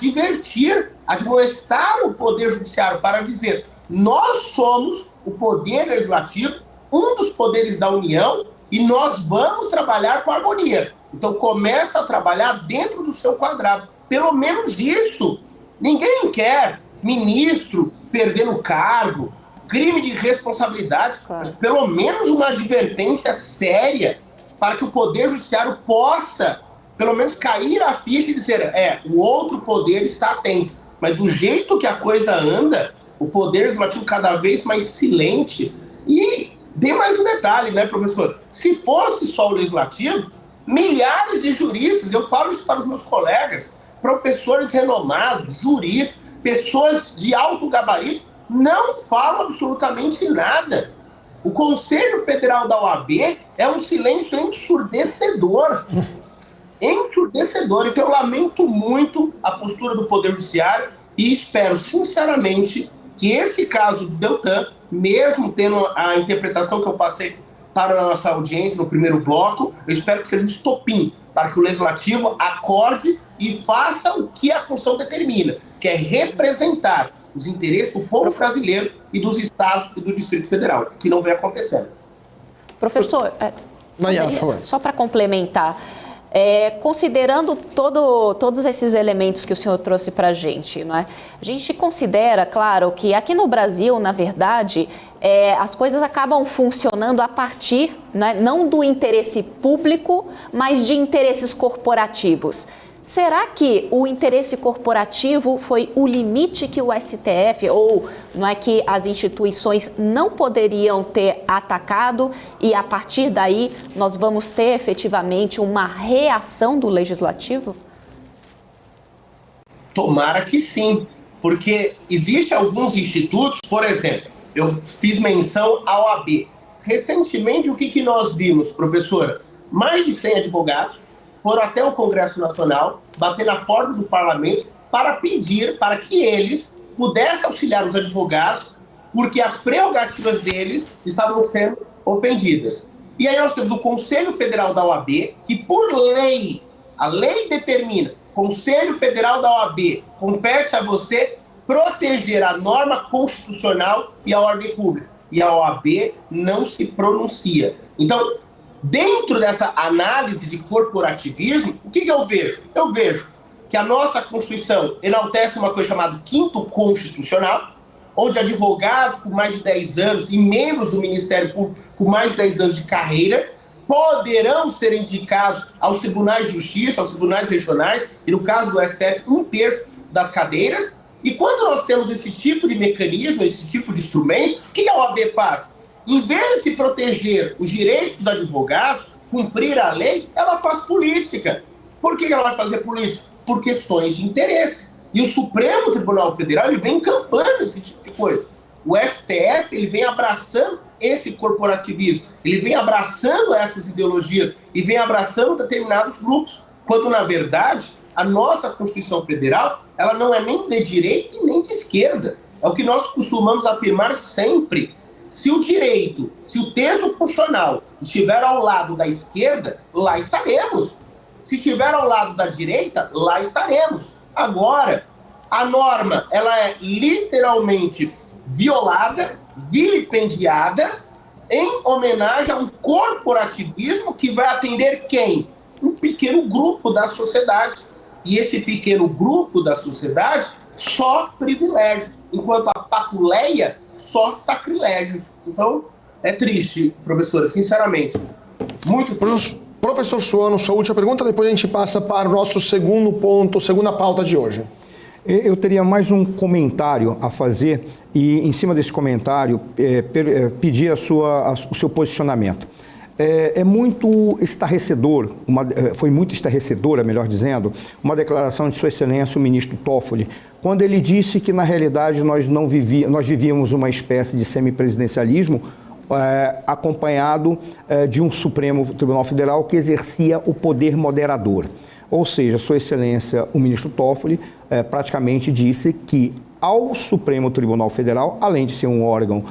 Speaker 5: admoestar o Poder Judiciário, para dizer: nós somos o Poder Legislativo, um dos poderes da União, e nós vamos trabalhar com harmonia. Então começa a trabalhar dentro do seu quadrado. Pelo menos isso. Ninguém quer ministro perdendo o cargo, crime de responsabilidade, mas pelo menos uma advertência séria para que o Poder Judiciário possa, pelo menos, cair a ficha e dizer, o outro poder está atento. Mas do jeito que a coisa anda, o Poder Legislativo cada vez mais silente. E tem mais um detalhe, né, professor? Se fosse só o Legislativo, milhares de juristas, eu falo isso para os meus colegas, professores renomados, juristas, pessoas de alto gabarito, não falam absolutamente nada. O Conselho Federal da OAB é um silêncio ensurdecedor. Ensurdecedor. Então eu lamento muito a postura do Poder Judiciário e espero, sinceramente, que esse caso do Deltan, mesmo tendo a interpretação que eu passei para a nossa audiência no primeiro bloco, eu espero que seja um estopim para que o Legislativo acorde e faça o que a Constituição determina, que é representar os interesses do povo brasileiro e dos estados e do Distrito Federal, que não vem acontecendo.
Speaker 3: Professor,
Speaker 2: Nayara, por favor.
Speaker 3: Só para complementar, considerando todos esses elementos que o senhor trouxe para a gente, não é? A gente considera, claro, que aqui no Brasil, na verdade, as coisas acabam funcionando a partir, né, não do interesse público, mas de interesses corporativos. Será que o interesse corporativo foi o limite que o STF, ou não é que as instituições não poderiam ter atacado e a partir daí nós vamos ter efetivamente uma reação do Legislativo?
Speaker 5: Tomara que sim, porque existem alguns institutos, por exemplo, eu fiz menção à OAB. Recentemente, o que nós vimos, professora? Mais de 100 advogados foram até o Congresso Nacional, bater na porta do Parlamento para pedir para que eles pudessem auxiliar os advogados, porque as prerrogativas deles estavam sendo ofendidas. E aí nós temos o Conselho Federal da OAB, que por lei, a lei determina, Conselho Federal da OAB, compete a você proteger a norma constitucional e a ordem pública. E a OAB não se pronuncia. Então, dentro dessa análise de corporativismo, o que eu vejo? Eu vejo que a nossa Constituição enaltece uma coisa chamada quinto constitucional, onde advogados com mais de 10 anos e membros do Ministério Público com mais de 10 anos de carreira poderão ser indicados aos tribunais de justiça, aos tribunais regionais, e no caso do STF, 1/3 das cadeiras. E quando nós temos esse tipo de mecanismo, esse tipo de instrumento, o que a OAB faz? Em vez de proteger os direitos dos advogados, cumprir a lei, ela faz política. Por que ela vai fazer política? Por questões de interesse. E o Supremo Tribunal Federal ele vem encampando esse tipo de coisa. O STF ele vem abraçando esse corporativismo, ele vem abraçando essas ideologias e vem abraçando determinados grupos, quando, na verdade, a nossa Constituição Federal ela não é nem de direita e nem de esquerda. É o que nós costumamos afirmar sempre. Se o direito, se o texto constitucional estiver ao lado da esquerda, lá estaremos. Se estiver ao lado da direita, lá estaremos. Agora, a norma, ela é literalmente violada, vilipendiada, em homenagem a um corporativismo que vai atender quem? Um pequeno grupo da sociedade. E esse pequeno grupo da sociedade, só privilégios, enquanto a patuleia, só sacrilégios. Então, é triste, professora, sinceramente. Muito triste.
Speaker 2: Professor Suano, sua última pergunta, depois a gente passa para o nosso segundo ponto, segunda pauta de hoje.
Speaker 4: Eu teria mais um comentário a fazer e, em cima desse comentário, pedir o seu posicionamento. É muito estarrecedor, foi muito estarrecedora, melhor dizendo, uma declaração de Sua Excelência, o ministro Toffoli, quando ele disse que, na realidade, nós vivíamos uma espécie de semipresidencialismo acompanhado de um Supremo Tribunal Federal que exercia o poder moderador. Ou seja, Sua Excelência, o ministro Toffoli, praticamente disse que ao Supremo Tribunal Federal, além de ser um órgão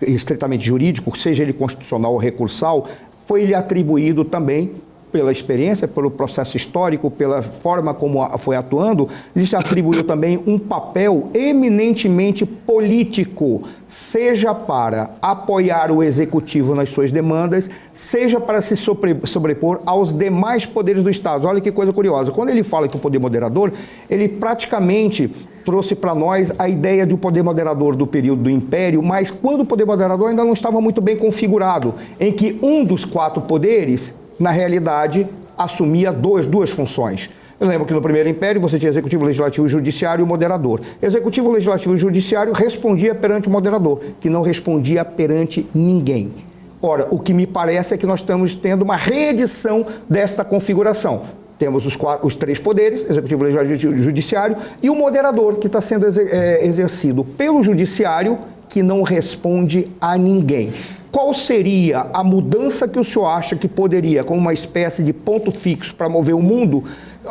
Speaker 4: estritamente jurídico, seja ele constitucional ou recursal, foi-lhe atribuído também pela experiência, pelo processo histórico, pela forma como foi atuando, lhes atribuiu também um papel eminentemente político, seja para apoiar o executivo nas suas demandas, seja para se sobrepor aos demais poderes do Estado. Olha que coisa curiosa, quando ele fala que o poder moderador, ele praticamente trouxe para nós a ideia de um poder moderador do período do Império, mas quando o poder moderador ainda não estava muito bem configurado, em que um dos 4 poderes, na realidade, assumia duas funções. Eu lembro que no primeiro Império você tinha executivo, legislativo, judiciário e o moderador. Executivo, legislativo e judiciário respondia perante o moderador, que não respondia perante ninguém. Ora, o que me parece é que nós estamos tendo uma reedição desta configuração. Temos os 3 poderes, executivo, legislativo e judiciário, e o moderador, que está sendo exercido pelo judiciário, que não responde a ninguém. Qual seria a mudança que o senhor acha que poderia, como uma espécie de ponto fixo para mover o mundo,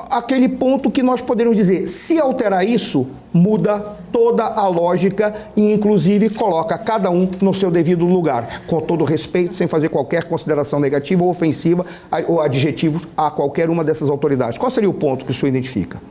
Speaker 4: aquele ponto que nós poderíamos dizer, se alterar isso, muda toda a lógica e, inclusive, coloca cada um no seu devido lugar, com todo respeito, sem fazer qualquer consideração negativa ou ofensiva ou adjetivos a qualquer uma dessas autoridades. Qual seria o ponto que o senhor identifica?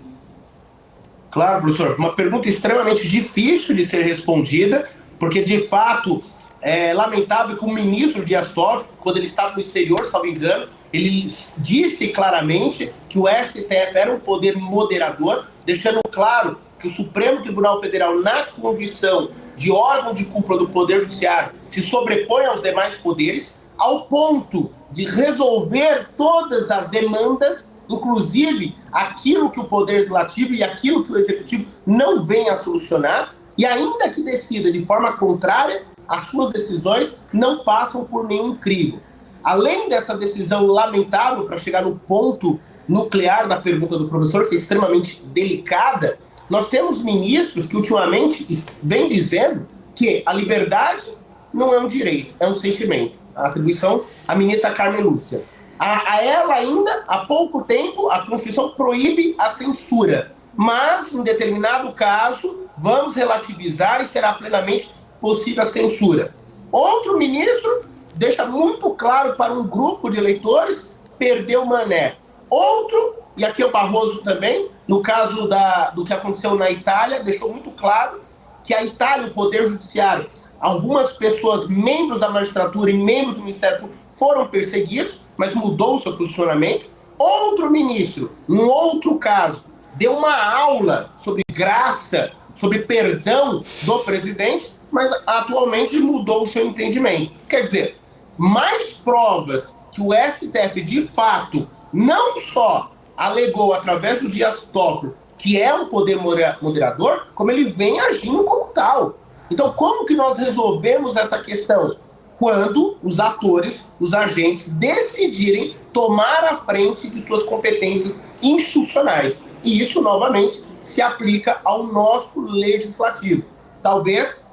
Speaker 5: Claro, professor. Uma pergunta extremamente difícil de ser respondida, porque, de fato, é lamentável que o ministro Dias Toffoli, quando ele estava no exterior, salvo engano, ele disse claramente que o STF era um poder moderador, deixando claro que o Supremo Tribunal Federal, na condição de órgão de cúpula do Poder Judiciário, se sobrepõe aos demais poderes, ao ponto de resolver todas as demandas, inclusive aquilo que o Poder Legislativo e aquilo que o Executivo não vem a solucionar, e ainda que decida de forma contrária, as suas decisões não passam por nenhum crivo. Além dessa decisão lamentável, para chegar no ponto nuclear da pergunta do professor, que é extremamente delicada, nós temos ministros que ultimamente vêm dizendo que a liberdade não é um direito, é um sentimento. A atribuição à ministra Carmen Lúcia. A ela ainda, há pouco tempo, a Constituição proíbe a censura, mas, em determinado caso, vamos relativizar e será plenamente possível a censura. Outro ministro deixa muito claro para um grupo de eleitores, perdeu o mané. Outro, e aqui é o Barroso também, no caso do que aconteceu na Itália, deixou muito claro que a Itália, o Poder Judiciário, algumas pessoas, membros da magistratura e membros do Ministério Público, foram perseguidos, mas mudou o seu posicionamento. Outro ministro, em outro caso, deu uma aula sobre graça, sobre perdão do presidente, mas atualmente mudou o seu entendimento. Quer dizer, mais provas que o STF, de fato, não só alegou através do Dias Toffoli, que é um poder moderador, como ele vem agindo como tal. Então, como que nós resolvemos essa questão? Quando os atores, os agentes, decidirem tomar a frente de suas competências institucionais. E isso, novamente, se aplica ao nosso legislativo. Talvez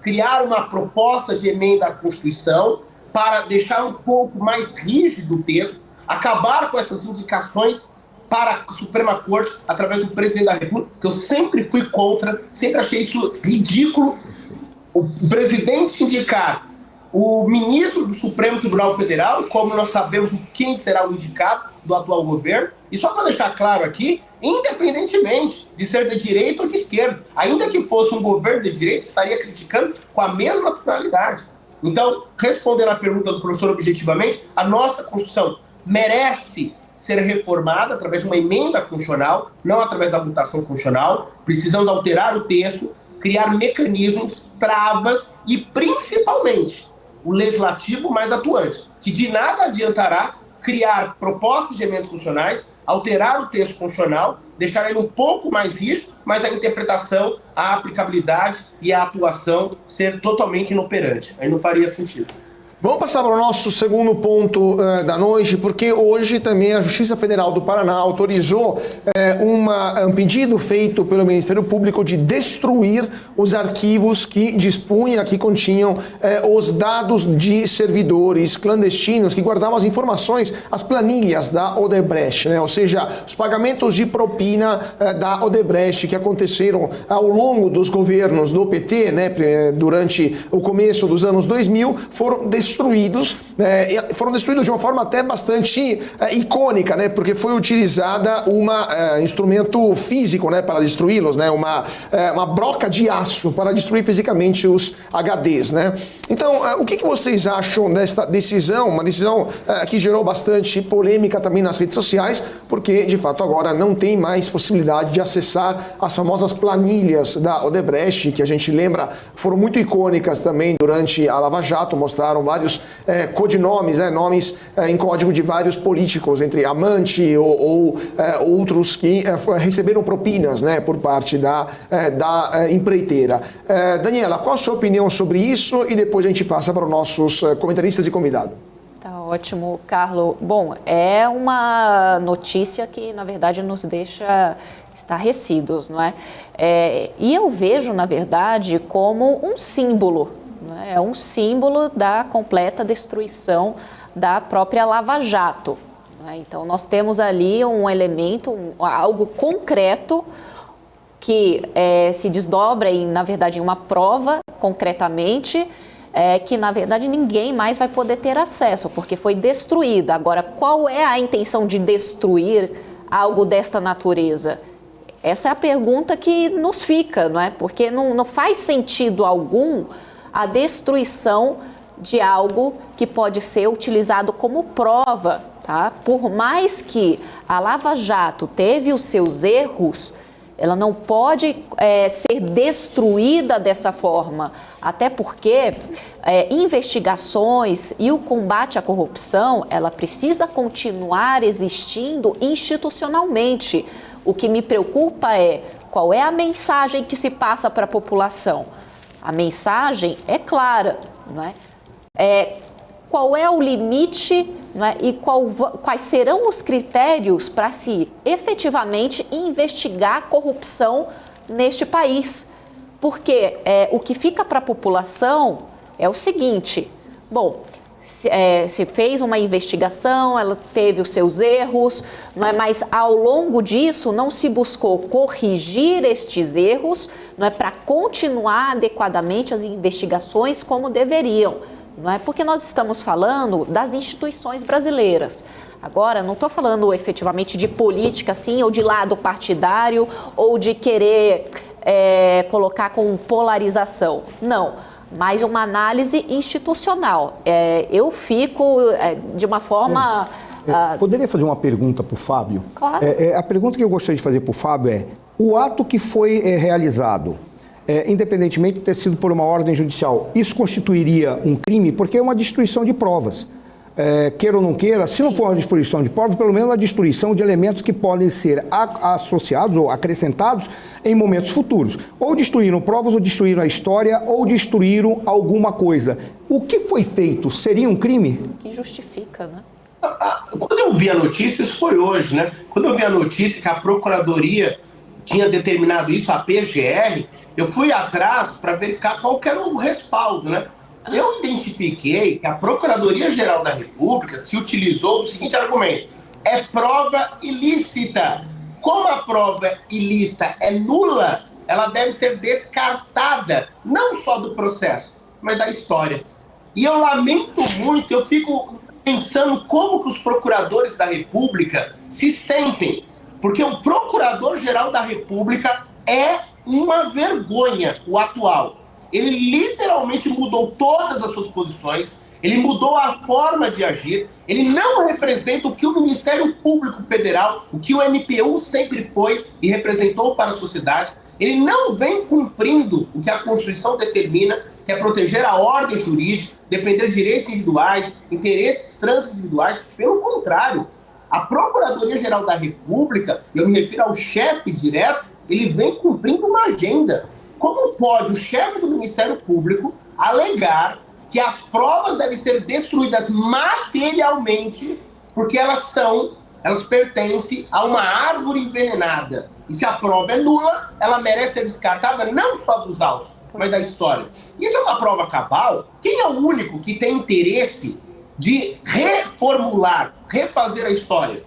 Speaker 5: criar uma proposta de emenda à Constituição para deixar um pouco mais rígido o texto, acabar com essas indicações para a Suprema Corte através do presidente da República, que eu sempre fui contra, sempre achei isso ridículo. O presidente indicar o ministro do Supremo Tribunal Federal, como nós sabemos quem será o indicado do atual governo, e só para deixar claro aqui, independentemente de ser de direita ou de esquerda, ainda que fosse um governo de direita, estaria criticando com a mesma tonalidade. Então, respondendo à pergunta do professor objetivamente, a nossa Constituição merece ser reformada através de uma emenda constitucional, não através da mutação constitucional. Precisamos alterar o texto, criar mecanismos, travas e, principalmente, o legislativo mais atuante, que de nada adiantará criar propostas de emendas constitucionais, alterar o texto constitucional, deixar ele um pouco mais rígido, mas a interpretação, a aplicabilidade e a atuação ser totalmente inoperante. Aí não faria sentido.
Speaker 2: Vamos passar para o nosso segundo ponto da noite, porque hoje também a Justiça Federal do Paraná autorizou um pedido feito pelo Ministério Público de destruir os arquivos que dispunham, que continham os dados de servidores clandestinos que guardavam as informações, as planilhas da Odebrecht, né? Ou seja, os pagamentos de propina da Odebrecht que aconteceram ao longo dos governos do PT, né? Durante o começo dos anos 2000, foram destruídos destruídos, foram destruídos de uma forma até bastante icônica, né? Porque foi utilizada um instrumento físico, né, para destruí-los, né? Uma broca de aço para destruir fisicamente os HDs, né? Então, o que vocês acham desta decisão? Uma decisão que gerou bastante polêmica também nas redes sociais, porque, de fato, agora não tem mais possibilidade de acessar as famosas planilhas da Odebrecht, que a gente lembra foram muito icônicas também durante a Lava Jato, mostraram vários codinomes, nomes em código de vários políticos, entre amante ou outros que receberam propinas, né, por parte da empreiteira. Daniela, qual a sua opinião sobre isso? E depois a gente passa para os nossos comentaristas e convidados.
Speaker 3: Tá ótimo, Carlo. Bom, é uma notícia que, na verdade, nos deixa estarrecidos, não é? E eu vejo, na verdade, como um símbolo, não é? É um símbolo da completa destruição da própria Lava Jato. Não é? Então, nós temos ali um elemento, algo concreto, que se desdobra, na verdade, em uma prova, concretamente, que, na verdade, ninguém mais vai poder ter acesso, porque foi destruída. Agora, qual é a intenção de destruir algo desta natureza? Essa é a pergunta que nos fica, não é? Porque não faz sentido algum a destruição de algo que pode ser utilizado como prova, tá? Por mais que a Lava Jato teve os seus erros, ela não pode ser destruída dessa forma, até porque investigações e o combate à corrupção, ela precisa continuar existindo institucionalmente. O que me preocupa é qual é a mensagem que se passa para a população. A mensagem é clara, não é? Qual é o limite, não é? E quais serão os critérios para se efetivamente investigar a corrupção neste país? Porque o que fica para a população é o seguinte: bom, se fez uma investigação, ela teve os seus erros, não é? Mas ao longo disso não se buscou corrigir estes erros, não é, para continuar adequadamente as investigações como deveriam. Não é? Porque nós estamos falando das instituições brasileiras. Agora, não estou falando efetivamente de política, assim, ou de lado partidário, ou de querer colocar com polarização. Não, mas uma análise institucional. Eu fico de uma forma...
Speaker 4: Poderia fazer uma pergunta para o Fábio?
Speaker 3: Claro.
Speaker 4: A pergunta que eu gostaria de fazer para o Fábio é: o ato que foi realizado, independentemente de ter sido por uma ordem judicial, isso constituiria um crime? Porque é uma destruição de provas. Queira ou não queira, se não for uma destruição de provas, pelo menos uma destruição de elementos que podem ser associados ou acrescentados em momentos futuros. Ou destruíram provas, ou destruíram a história, ou destruíram alguma coisa. O que foi feito seria um crime?
Speaker 3: Que justifica, né?
Speaker 5: Quando eu vi a notícia, isso foi hoje, né? Quando eu vi a notícia que a Procuradoria tinha determinado isso, a PGR, eu fui atrás para verificar qual que era o respaldo, né? Eu identifiquei que a Procuradoria-Geral da República se utilizou do seguinte argumento: é prova ilícita. Como a prova ilícita é nula, ela deve ser descartada, não só do processo, mas da história. E eu lamento muito, eu fico pensando como que os procuradores da República se sentem, porque o Procurador-Geral da República é uma vergonha, o atual. Ele literalmente mudou todas as suas posições, ele mudou a forma de agir, ele não representa o que o Ministério Público Federal, o que o MPU sempre foi e representou para a sociedade. Ele não vem cumprindo o que a Constituição determina, que é proteger a ordem jurídica, defender direitos individuais, interesses transindividuais. Pelo contrário, a Procuradoria-Geral da República, eu me refiro ao chefe direto, ele vem cumprindo uma agenda. Como pode o chefe do Ministério Público alegar que as provas devem ser destruídas materialmente porque elas pertencem a uma árvore envenenada? E se a prova é nula, ela merece ser descartada não só dos autos, mas da história. Isso é uma prova cabal. Quem é o único que tem interesse de reformular, refazer a história?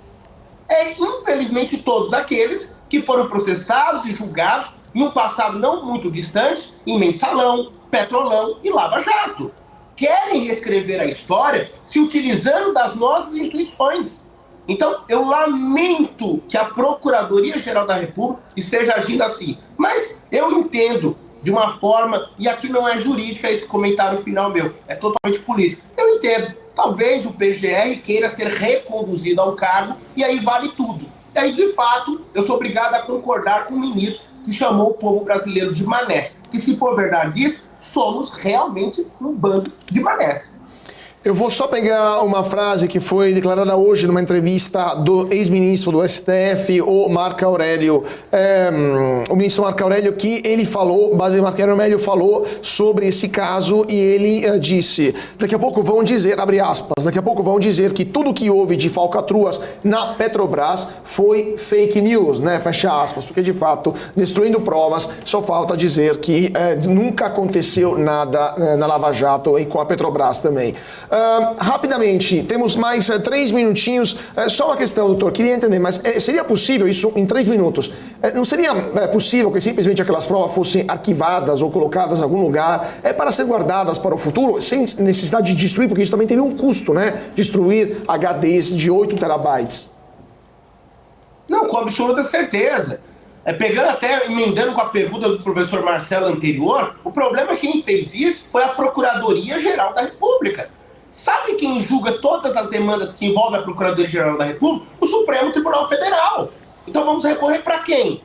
Speaker 5: Infelizmente, todos aqueles que foram processados e julgados em um passado não muito distante, em Mensalão, Petrolão e Lava Jato. querem reescrever a história se utilizando das nossas instituições. Então, eu lamento que a Procuradoria-Geral da República esteja agindo assim. Mas eu entendo de uma forma, e aqui não é jurídica esse comentário final meu, é totalmente político. Eu entendo. Talvez o PGR queira ser reconduzido ao cargo e aí vale tudo. E aí, de fato, eu sou obrigado a concordar com o ministro que chamou o povo brasileiro de mané. Que se for verdade isso, somos realmente um bando de manés.
Speaker 2: Eu vou só pegar uma frase que foi declarada hoje numa entrevista do ex-ministro do STF, o Marco Aurélio, o ministro Marco Aurélio, que ele falou, Marco Aurélio falou sobre esse caso e ele disse, daqui a pouco vão dizer, abre aspas, daqui a pouco vão dizer que tudo que houve de falcatruas na Petrobras foi fake news, né, fecha aspas, porque de fato, destruindo provas, só falta dizer que nunca aconteceu nada na Lava Jato e com a Petrobras também. Rapidamente, temos mais 3 minutinhos. Só uma questão, doutor, queria entender, mas seria possível isso em 3 minutos? Não seria possível que simplesmente aquelas provas fossem arquivadas ou colocadas em algum lugar para ser guardadas para o futuro, sem necessidade de destruir, porque isso também teria um custo, né? Destruir HDs de 8 terabytes.
Speaker 5: Não, com absoluta certeza. Pegando até, emendando com a pergunta do professor Marcelo anterior, o problema é que quem fez isso foi a Procuradoria-Geral da República. Sabe quem julga todas as demandas que envolvem a Procuradoria-Geral da República? O Supremo Tribunal Federal. Então vamos recorrer para quem?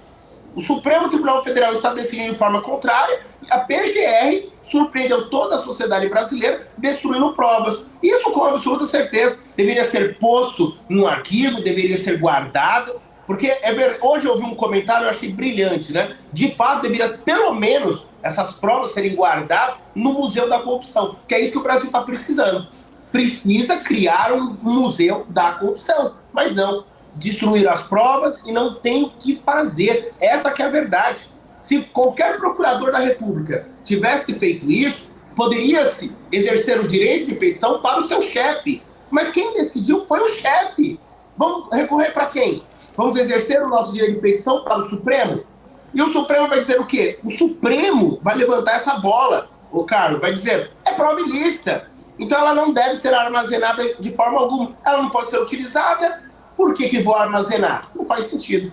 Speaker 5: O Supremo Tribunal Federal está decidindo de forma contrária, a PGR surpreendeu toda a sociedade brasileira destruindo provas. Isso, com absoluta certeza, deveria ser posto num arquivo, deveria ser guardado, porque hoje eu ouvi um comentário, eu achei brilhante, né? De fato, deveria pelo menos essas provas serem guardadas no Museu da Corrupção, que é isso que o Brasil está precisando. Precisa criar um museu da corrupção, mas não. Destruir as provas e não tem o que fazer. Essa que é a verdade. Se qualquer procurador da República tivesse feito isso, poderia-se exercer o direito de petição para o seu chefe. Mas quem decidiu foi o chefe. Vamos recorrer para quem? Vamos exercer o nosso direito de petição para o Supremo? E o Supremo vai dizer o quê? O Supremo vai levantar essa bola, o Carlos, vai dizer, é prova ilícita. Então ela não deve ser armazenada de forma alguma. Ela não pode ser utilizada. Por que vou armazenar? Não faz sentido.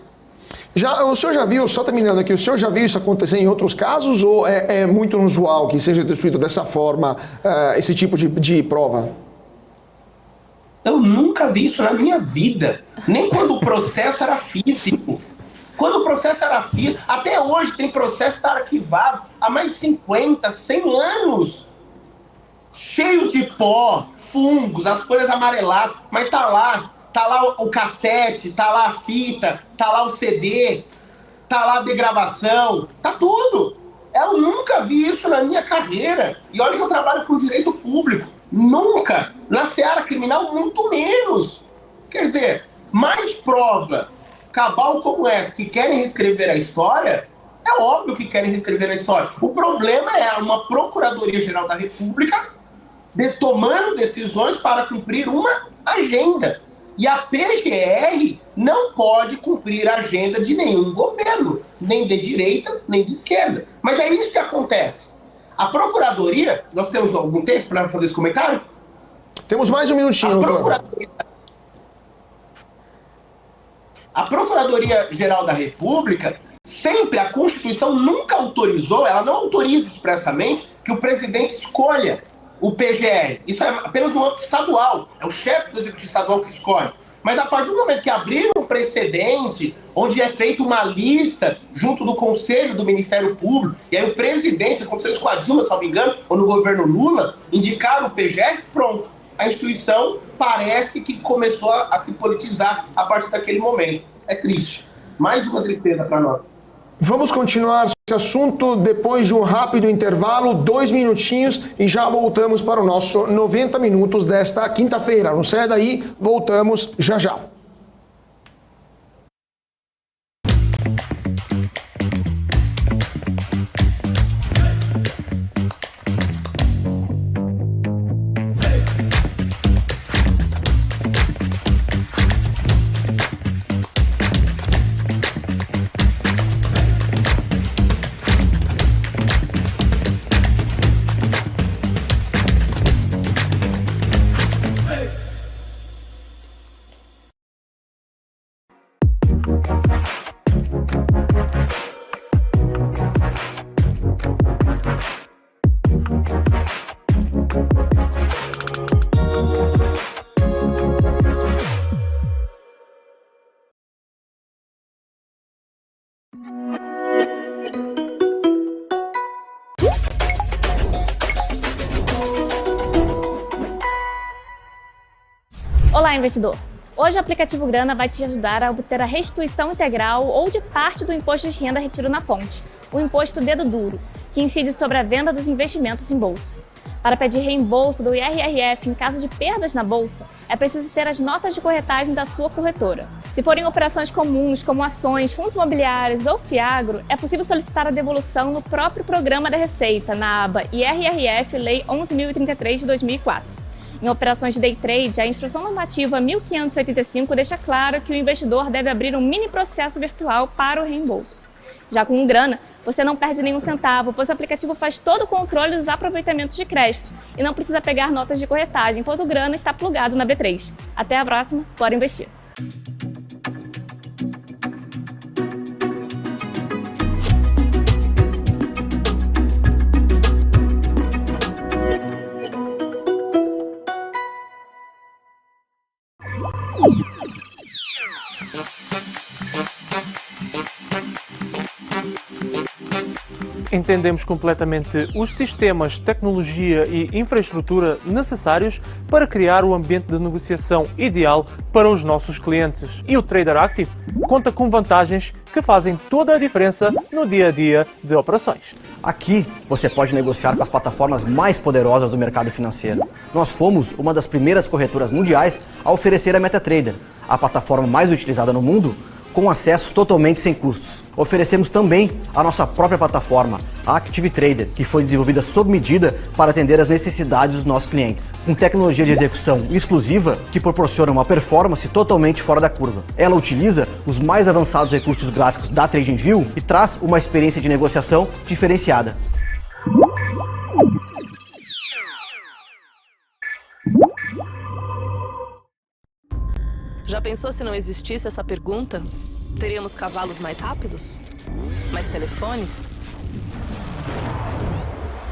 Speaker 2: O senhor já viu, só terminando aqui, o senhor já viu isso acontecer em outros casos ou é muito inusual que seja destruído dessa forma esse tipo de prova?
Speaker 5: Eu nunca vi isso na minha vida. Nem quando o processo era físico. Quando o processo era físico, até hoje tem processo que está arquivado há mais de 50, 100 anos. Cheio de pó, fungos, as folhas amareladas, mas tá lá o cassete, tá lá a fita, tá lá o CD, tá lá a degravação, tá tudo. Eu nunca vi isso na minha carreira. E olha que eu trabalho com direito público. Nunca. Na seara criminal, muito menos. Quer dizer, mais prova cabal como essa, que querem reescrever a história, é óbvio que querem reescrever a história. O problema é uma Procuradoria-Geral da República tomando decisões para cumprir uma agenda. E a PGR não pode cumprir a agenda de nenhum governo, nem de direita, nem de esquerda. Mas é isso que acontece. A Procuradoria, nós temos algum tempo para fazer esse comentário?
Speaker 2: Temos mais um minutinho, doutor.
Speaker 5: A Procuradoria-Geral da República, sempre a Constituição nunca autorizou, ela não autoriza expressamente que o presidente escolha o PGR. Isso é apenas no âmbito estadual. É o chefe do executivo estadual que escolhe. Mas a partir do momento que abriram um precedente, onde é feita uma lista junto do Conselho do Ministério Público, e aí o presidente, aconteceu isso com a Dilma, se não me engano, ou no governo Lula, indicaram o PGR, pronto. A instituição parece que começou a se politizar a partir daquele momento. É triste. Mais uma tristeza para nós.
Speaker 2: Vamos continuar esse assunto depois de um rápido intervalo, 2 minutinhos, e já voltamos para o nosso 90 minutos desta quinta-feira. Não saia daí, voltamos já já.
Speaker 11: Olá, investidor! Hoje o aplicativo Grana vai te ajudar a obter a restituição integral ou de parte do imposto de renda retido na fonte, o imposto dedo duro, que incide sobre a venda dos investimentos em bolsa. Para pedir reembolso do IRRF em caso de perdas na bolsa, é preciso ter as notas de corretagem da sua corretora. Se forem operações comuns, como ações, fundos imobiliários ou fiagro, é possível solicitar a devolução no próprio programa da Receita, na aba IRRF Lei 11.033 de 2004. Em operações de day trade, a Instrução Normativa 1585 deixa claro que o investidor deve abrir um mini processo virtual para o reembolso. Já com o Grana, você não perde nenhum centavo, pois o aplicativo faz todo o controle dos aproveitamentos de crédito e não precisa pegar notas de corretagem, pois o Grana está plugado na B3. Até a próxima, bora investir!
Speaker 12: Entendemos completamente os sistemas, tecnologia e infraestrutura necessários para criar o ambiente de negociação ideal para os nossos clientes. E o Trader Active conta com vantagens que fazem toda a diferença no dia a dia de operações.
Speaker 13: Aqui você pode negociar com as plataformas mais poderosas do mercado financeiro. Nós fomos uma das primeiras corretoras mundiais a oferecer a MetaTrader, a plataforma mais utilizada no mundo, com acesso totalmente sem custos. Oferecemos também a nossa própria plataforma, a Active Trader, que foi desenvolvida sob medida para atender às necessidades dos nossos clientes, com tecnologia de execução exclusiva que proporciona uma performance totalmente fora da curva. Ela utiliza os mais avançados recursos gráficos da TradingView e traz uma experiência de negociação diferenciada.
Speaker 6: Já pensou se não existisse essa pergunta? Teríamos cavalos mais rápidos? Mais telefones?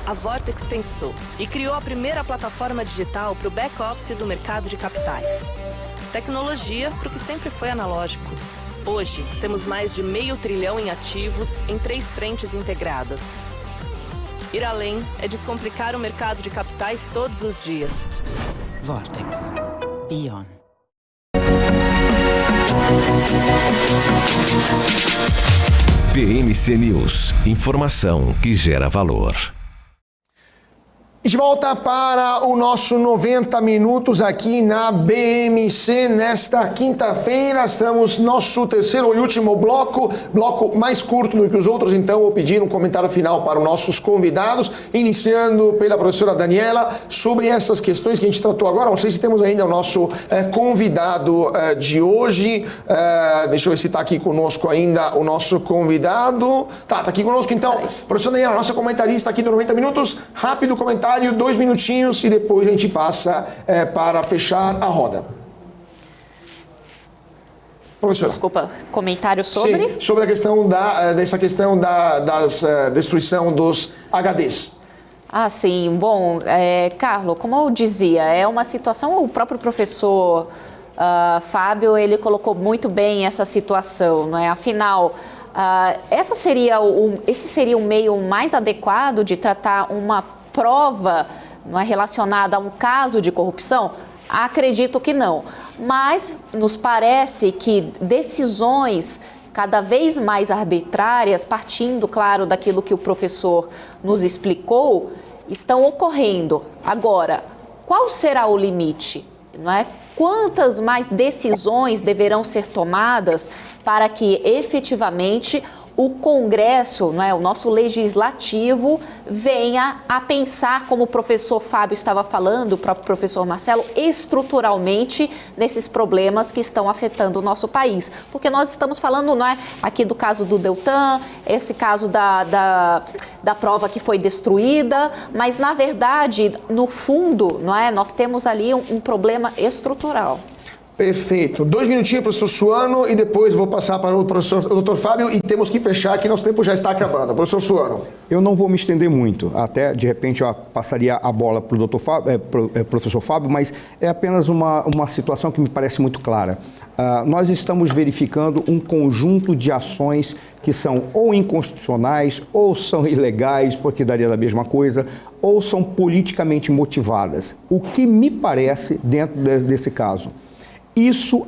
Speaker 6: A Vortex pensou e criou a primeira plataforma digital para o back-office do mercado de capitais. Tecnologia para o que sempre foi analógico. Hoje, temos mais de $500 bilhão em ativos em 3 frentes integradas. Ir além é descomplicar o mercado de capitais todos os dias.
Speaker 7: Vortex. Beyond.
Speaker 1: BMC News. Informação que gera valor.
Speaker 2: E de volta para o nosso 90 minutos aqui na BMC. Nesta quinta-feira, estamos no nosso terceiro e último bloco mais curto do que os outros, então vou pedir um comentário final para os nossos convidados, iniciando pela professora Daniela, sobre essas questões que a gente tratou agora. Não sei se temos ainda o nosso convidado de hoje. Deixa eu ver se está aqui conosco ainda o nosso convidado. Tá aqui conosco então. Professora Daniela, nossa comentarista aqui do 90 minutos, rápido comentário, 2 minutinhos e depois a gente passa para fechar a roda. Professora.
Speaker 3: Desculpa, comentário sobre?
Speaker 2: Sim, sobre a questão dessa questão da destruição dos HDs.
Speaker 3: Ah, sim. Bom, Carlos, como eu dizia, é uma situação, o próprio professor Fábio, ele colocou muito bem essa situação, não é? Afinal, esse seria o meio mais adequado de tratar uma prova, não é, relacionada a um caso de corrupção? Acredito que não. Mas nos parece que decisões cada vez mais arbitrárias, partindo, claro, daquilo que o professor nos explicou, estão ocorrendo. Agora, qual será o limite? Não é? Quantas mais decisões deverão ser tomadas para que efetivamente o Congresso, não é, o nosso legislativo, venha a pensar, como o professor Fábio estava falando, o próprio professor Marcelo, estruturalmente nesses problemas que estão afetando o nosso país. Porque nós estamos falando, não é, aqui do caso do Deltan, esse caso da prova que foi destruída, mas na verdade, no fundo, não é, nós temos ali um problema estrutural.
Speaker 2: Perfeito. 2 minutinhos, professor Suano, e depois vou passar para o doutor Fábio, e temos que fechar, que nosso tempo já está acabando. Professor Suano.
Speaker 4: Eu não vou me estender muito, até de repente eu passaria a bola para o professor Fábio, mas é apenas uma situação que me parece muito clara. Nós estamos verificando um conjunto de ações que são ou inconstitucionais, ou são ilegais, porque daria a mesma coisa, ou são politicamente motivadas. O que me parece, dentro desse caso, isso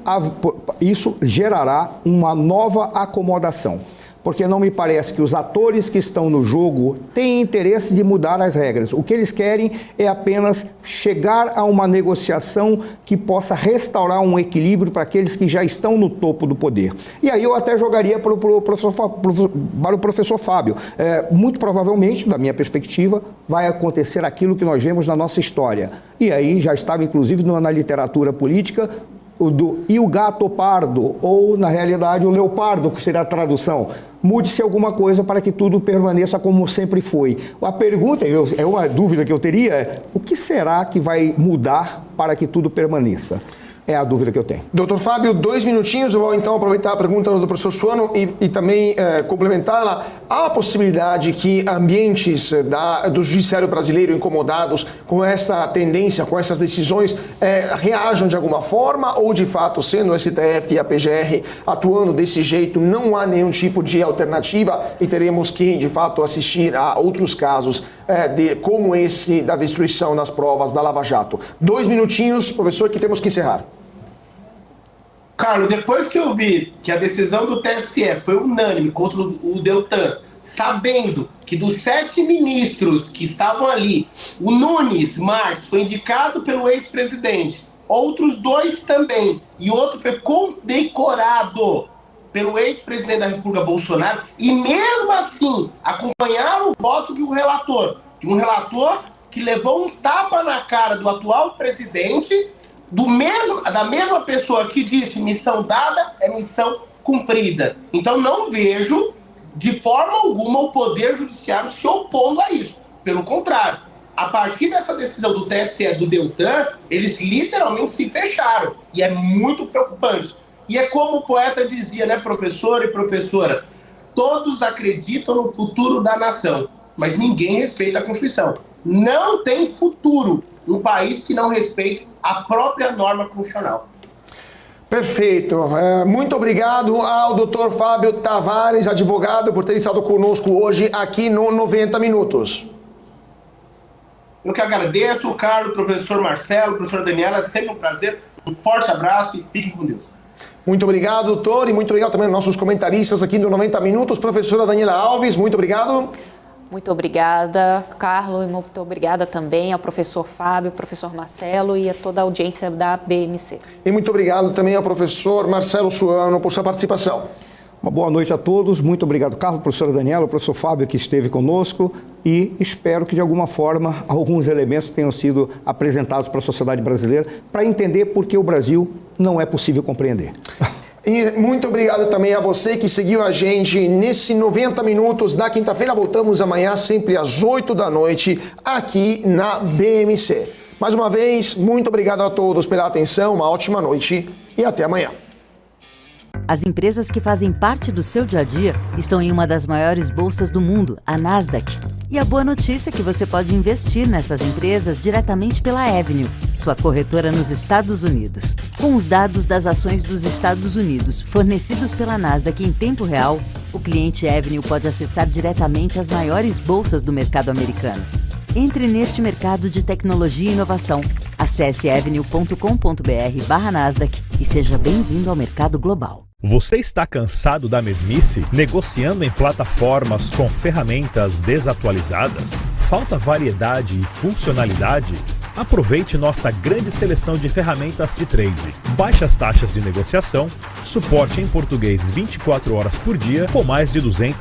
Speaker 4: gerará uma nova acomodação, porque não me parece que os atores que estão no jogo têm interesse de mudar as regras. O que eles querem é apenas chegar a uma negociação que possa restaurar um equilíbrio para aqueles que já estão no topo do poder. E aí eu até jogaria para o professor Fábio. Muito provavelmente, da minha perspectiva, vai acontecer aquilo que nós vemos na nossa história. E aí já estava, inclusive, na literatura política, e o gato pardo, ou, na realidade, o leopardo, que seria a tradução. Mude-se alguma coisa para que tudo permaneça como sempre foi. A pergunta, é uma dúvida que eu teria, é o que será que vai mudar para que tudo permaneça? É a dúvida que eu tenho.
Speaker 2: Doutor Fábio, 2 minutinhos, eu vou então aproveitar a pergunta do professor Suano e também complementá-la. Há a possibilidade que ambientes do judiciário brasileiro incomodados com essa tendência, com essas decisões, reajam de alguma forma, ou de fato, sendo o STF e a PGR atuando desse jeito, não há nenhum tipo de alternativa e teremos que, de fato, assistir a outros casos como esse da destruição das provas da Lava Jato? 2 minutinhos, professor, que temos que encerrar.
Speaker 5: Carlos, depois que eu vi que a decisão do TSE foi unânime contra o Deltan, sabendo que dos 7 ministros que estavam ali, o Nunes Marques foi indicado pelo ex-presidente, outros 2 também, e outro foi condecorado pelo ex-presidente da República Bolsonaro, e mesmo assim acompanharam o voto de um relator que levou um tapa na cara do atual presidente, da mesma pessoa que disse missão dada é missão cumprida. Então não vejo de forma alguma o Poder Judiciário se opondo a isso. Pelo contrário, a partir dessa decisão do TSE do Deltan, eles literalmente se fecharam. E é muito preocupante. E é como o poeta dizia, né, professor e professora? Todos acreditam no futuro da nação, mas ninguém respeita a Constituição. Não tem futuro um país que não respeita a própria norma constitucional.
Speaker 2: Perfeito. Muito obrigado ao Dr. Fábio Tavares, advogado, por ter estado conosco hoje aqui no 90 Minutos.
Speaker 5: Eu que agradeço, Carlos, professor Marcelo, professor Daniela, é sempre um prazer. Um forte abraço e fiquem com Deus.
Speaker 2: Muito obrigado, doutor, e muito obrigado também aos nossos comentaristas aqui no 90 Minutos. Professora Daniela Alves, muito obrigado.
Speaker 3: Muito obrigada, Carlos, e muito obrigada também ao professor Fábio, professor Marcelo e a toda a audiência da BMC.
Speaker 2: E muito obrigado também ao professor Marcelo Suano por sua participação.
Speaker 4: Uma boa noite a todos, muito obrigado, Carlos, professora Daniela, professor Fábio, que esteve conosco, e espero que, de alguma forma, alguns elementos tenham sido apresentados para a sociedade brasileira para entender por que o Brasil não é possível compreender.
Speaker 2: E muito obrigado também a você que seguiu a gente nesse 90 Minutos da quinta-feira. Voltamos amanhã, sempre às 8 da noite, aqui na BMC. Mais uma vez, muito obrigado a todos pela atenção, uma ótima noite e até amanhã.
Speaker 8: As empresas que fazem parte do seu dia a dia estão em uma das maiores bolsas do mundo, a Nasdaq. E a boa notícia é que você pode investir nessas empresas diretamente pela Avenue, sua corretora nos Estados Unidos. Com os dados das ações dos Estados Unidos fornecidos pela Nasdaq em tempo real, o cliente Avenue pode acessar diretamente as maiores bolsas do mercado americano. Entre neste mercado de tecnologia e inovação. Acesse avenue.com.br/Nasdaq e seja bem-vindo ao mercado global.
Speaker 10: Você está cansado da mesmice? Negociando em plataformas com ferramentas desatualizadas? Falta variedade e funcionalidade? Aproveite nossa grande seleção de ferramentas de trade. Baixas taxas de negociação, suporte em português 24 horas por dia, com mais de 200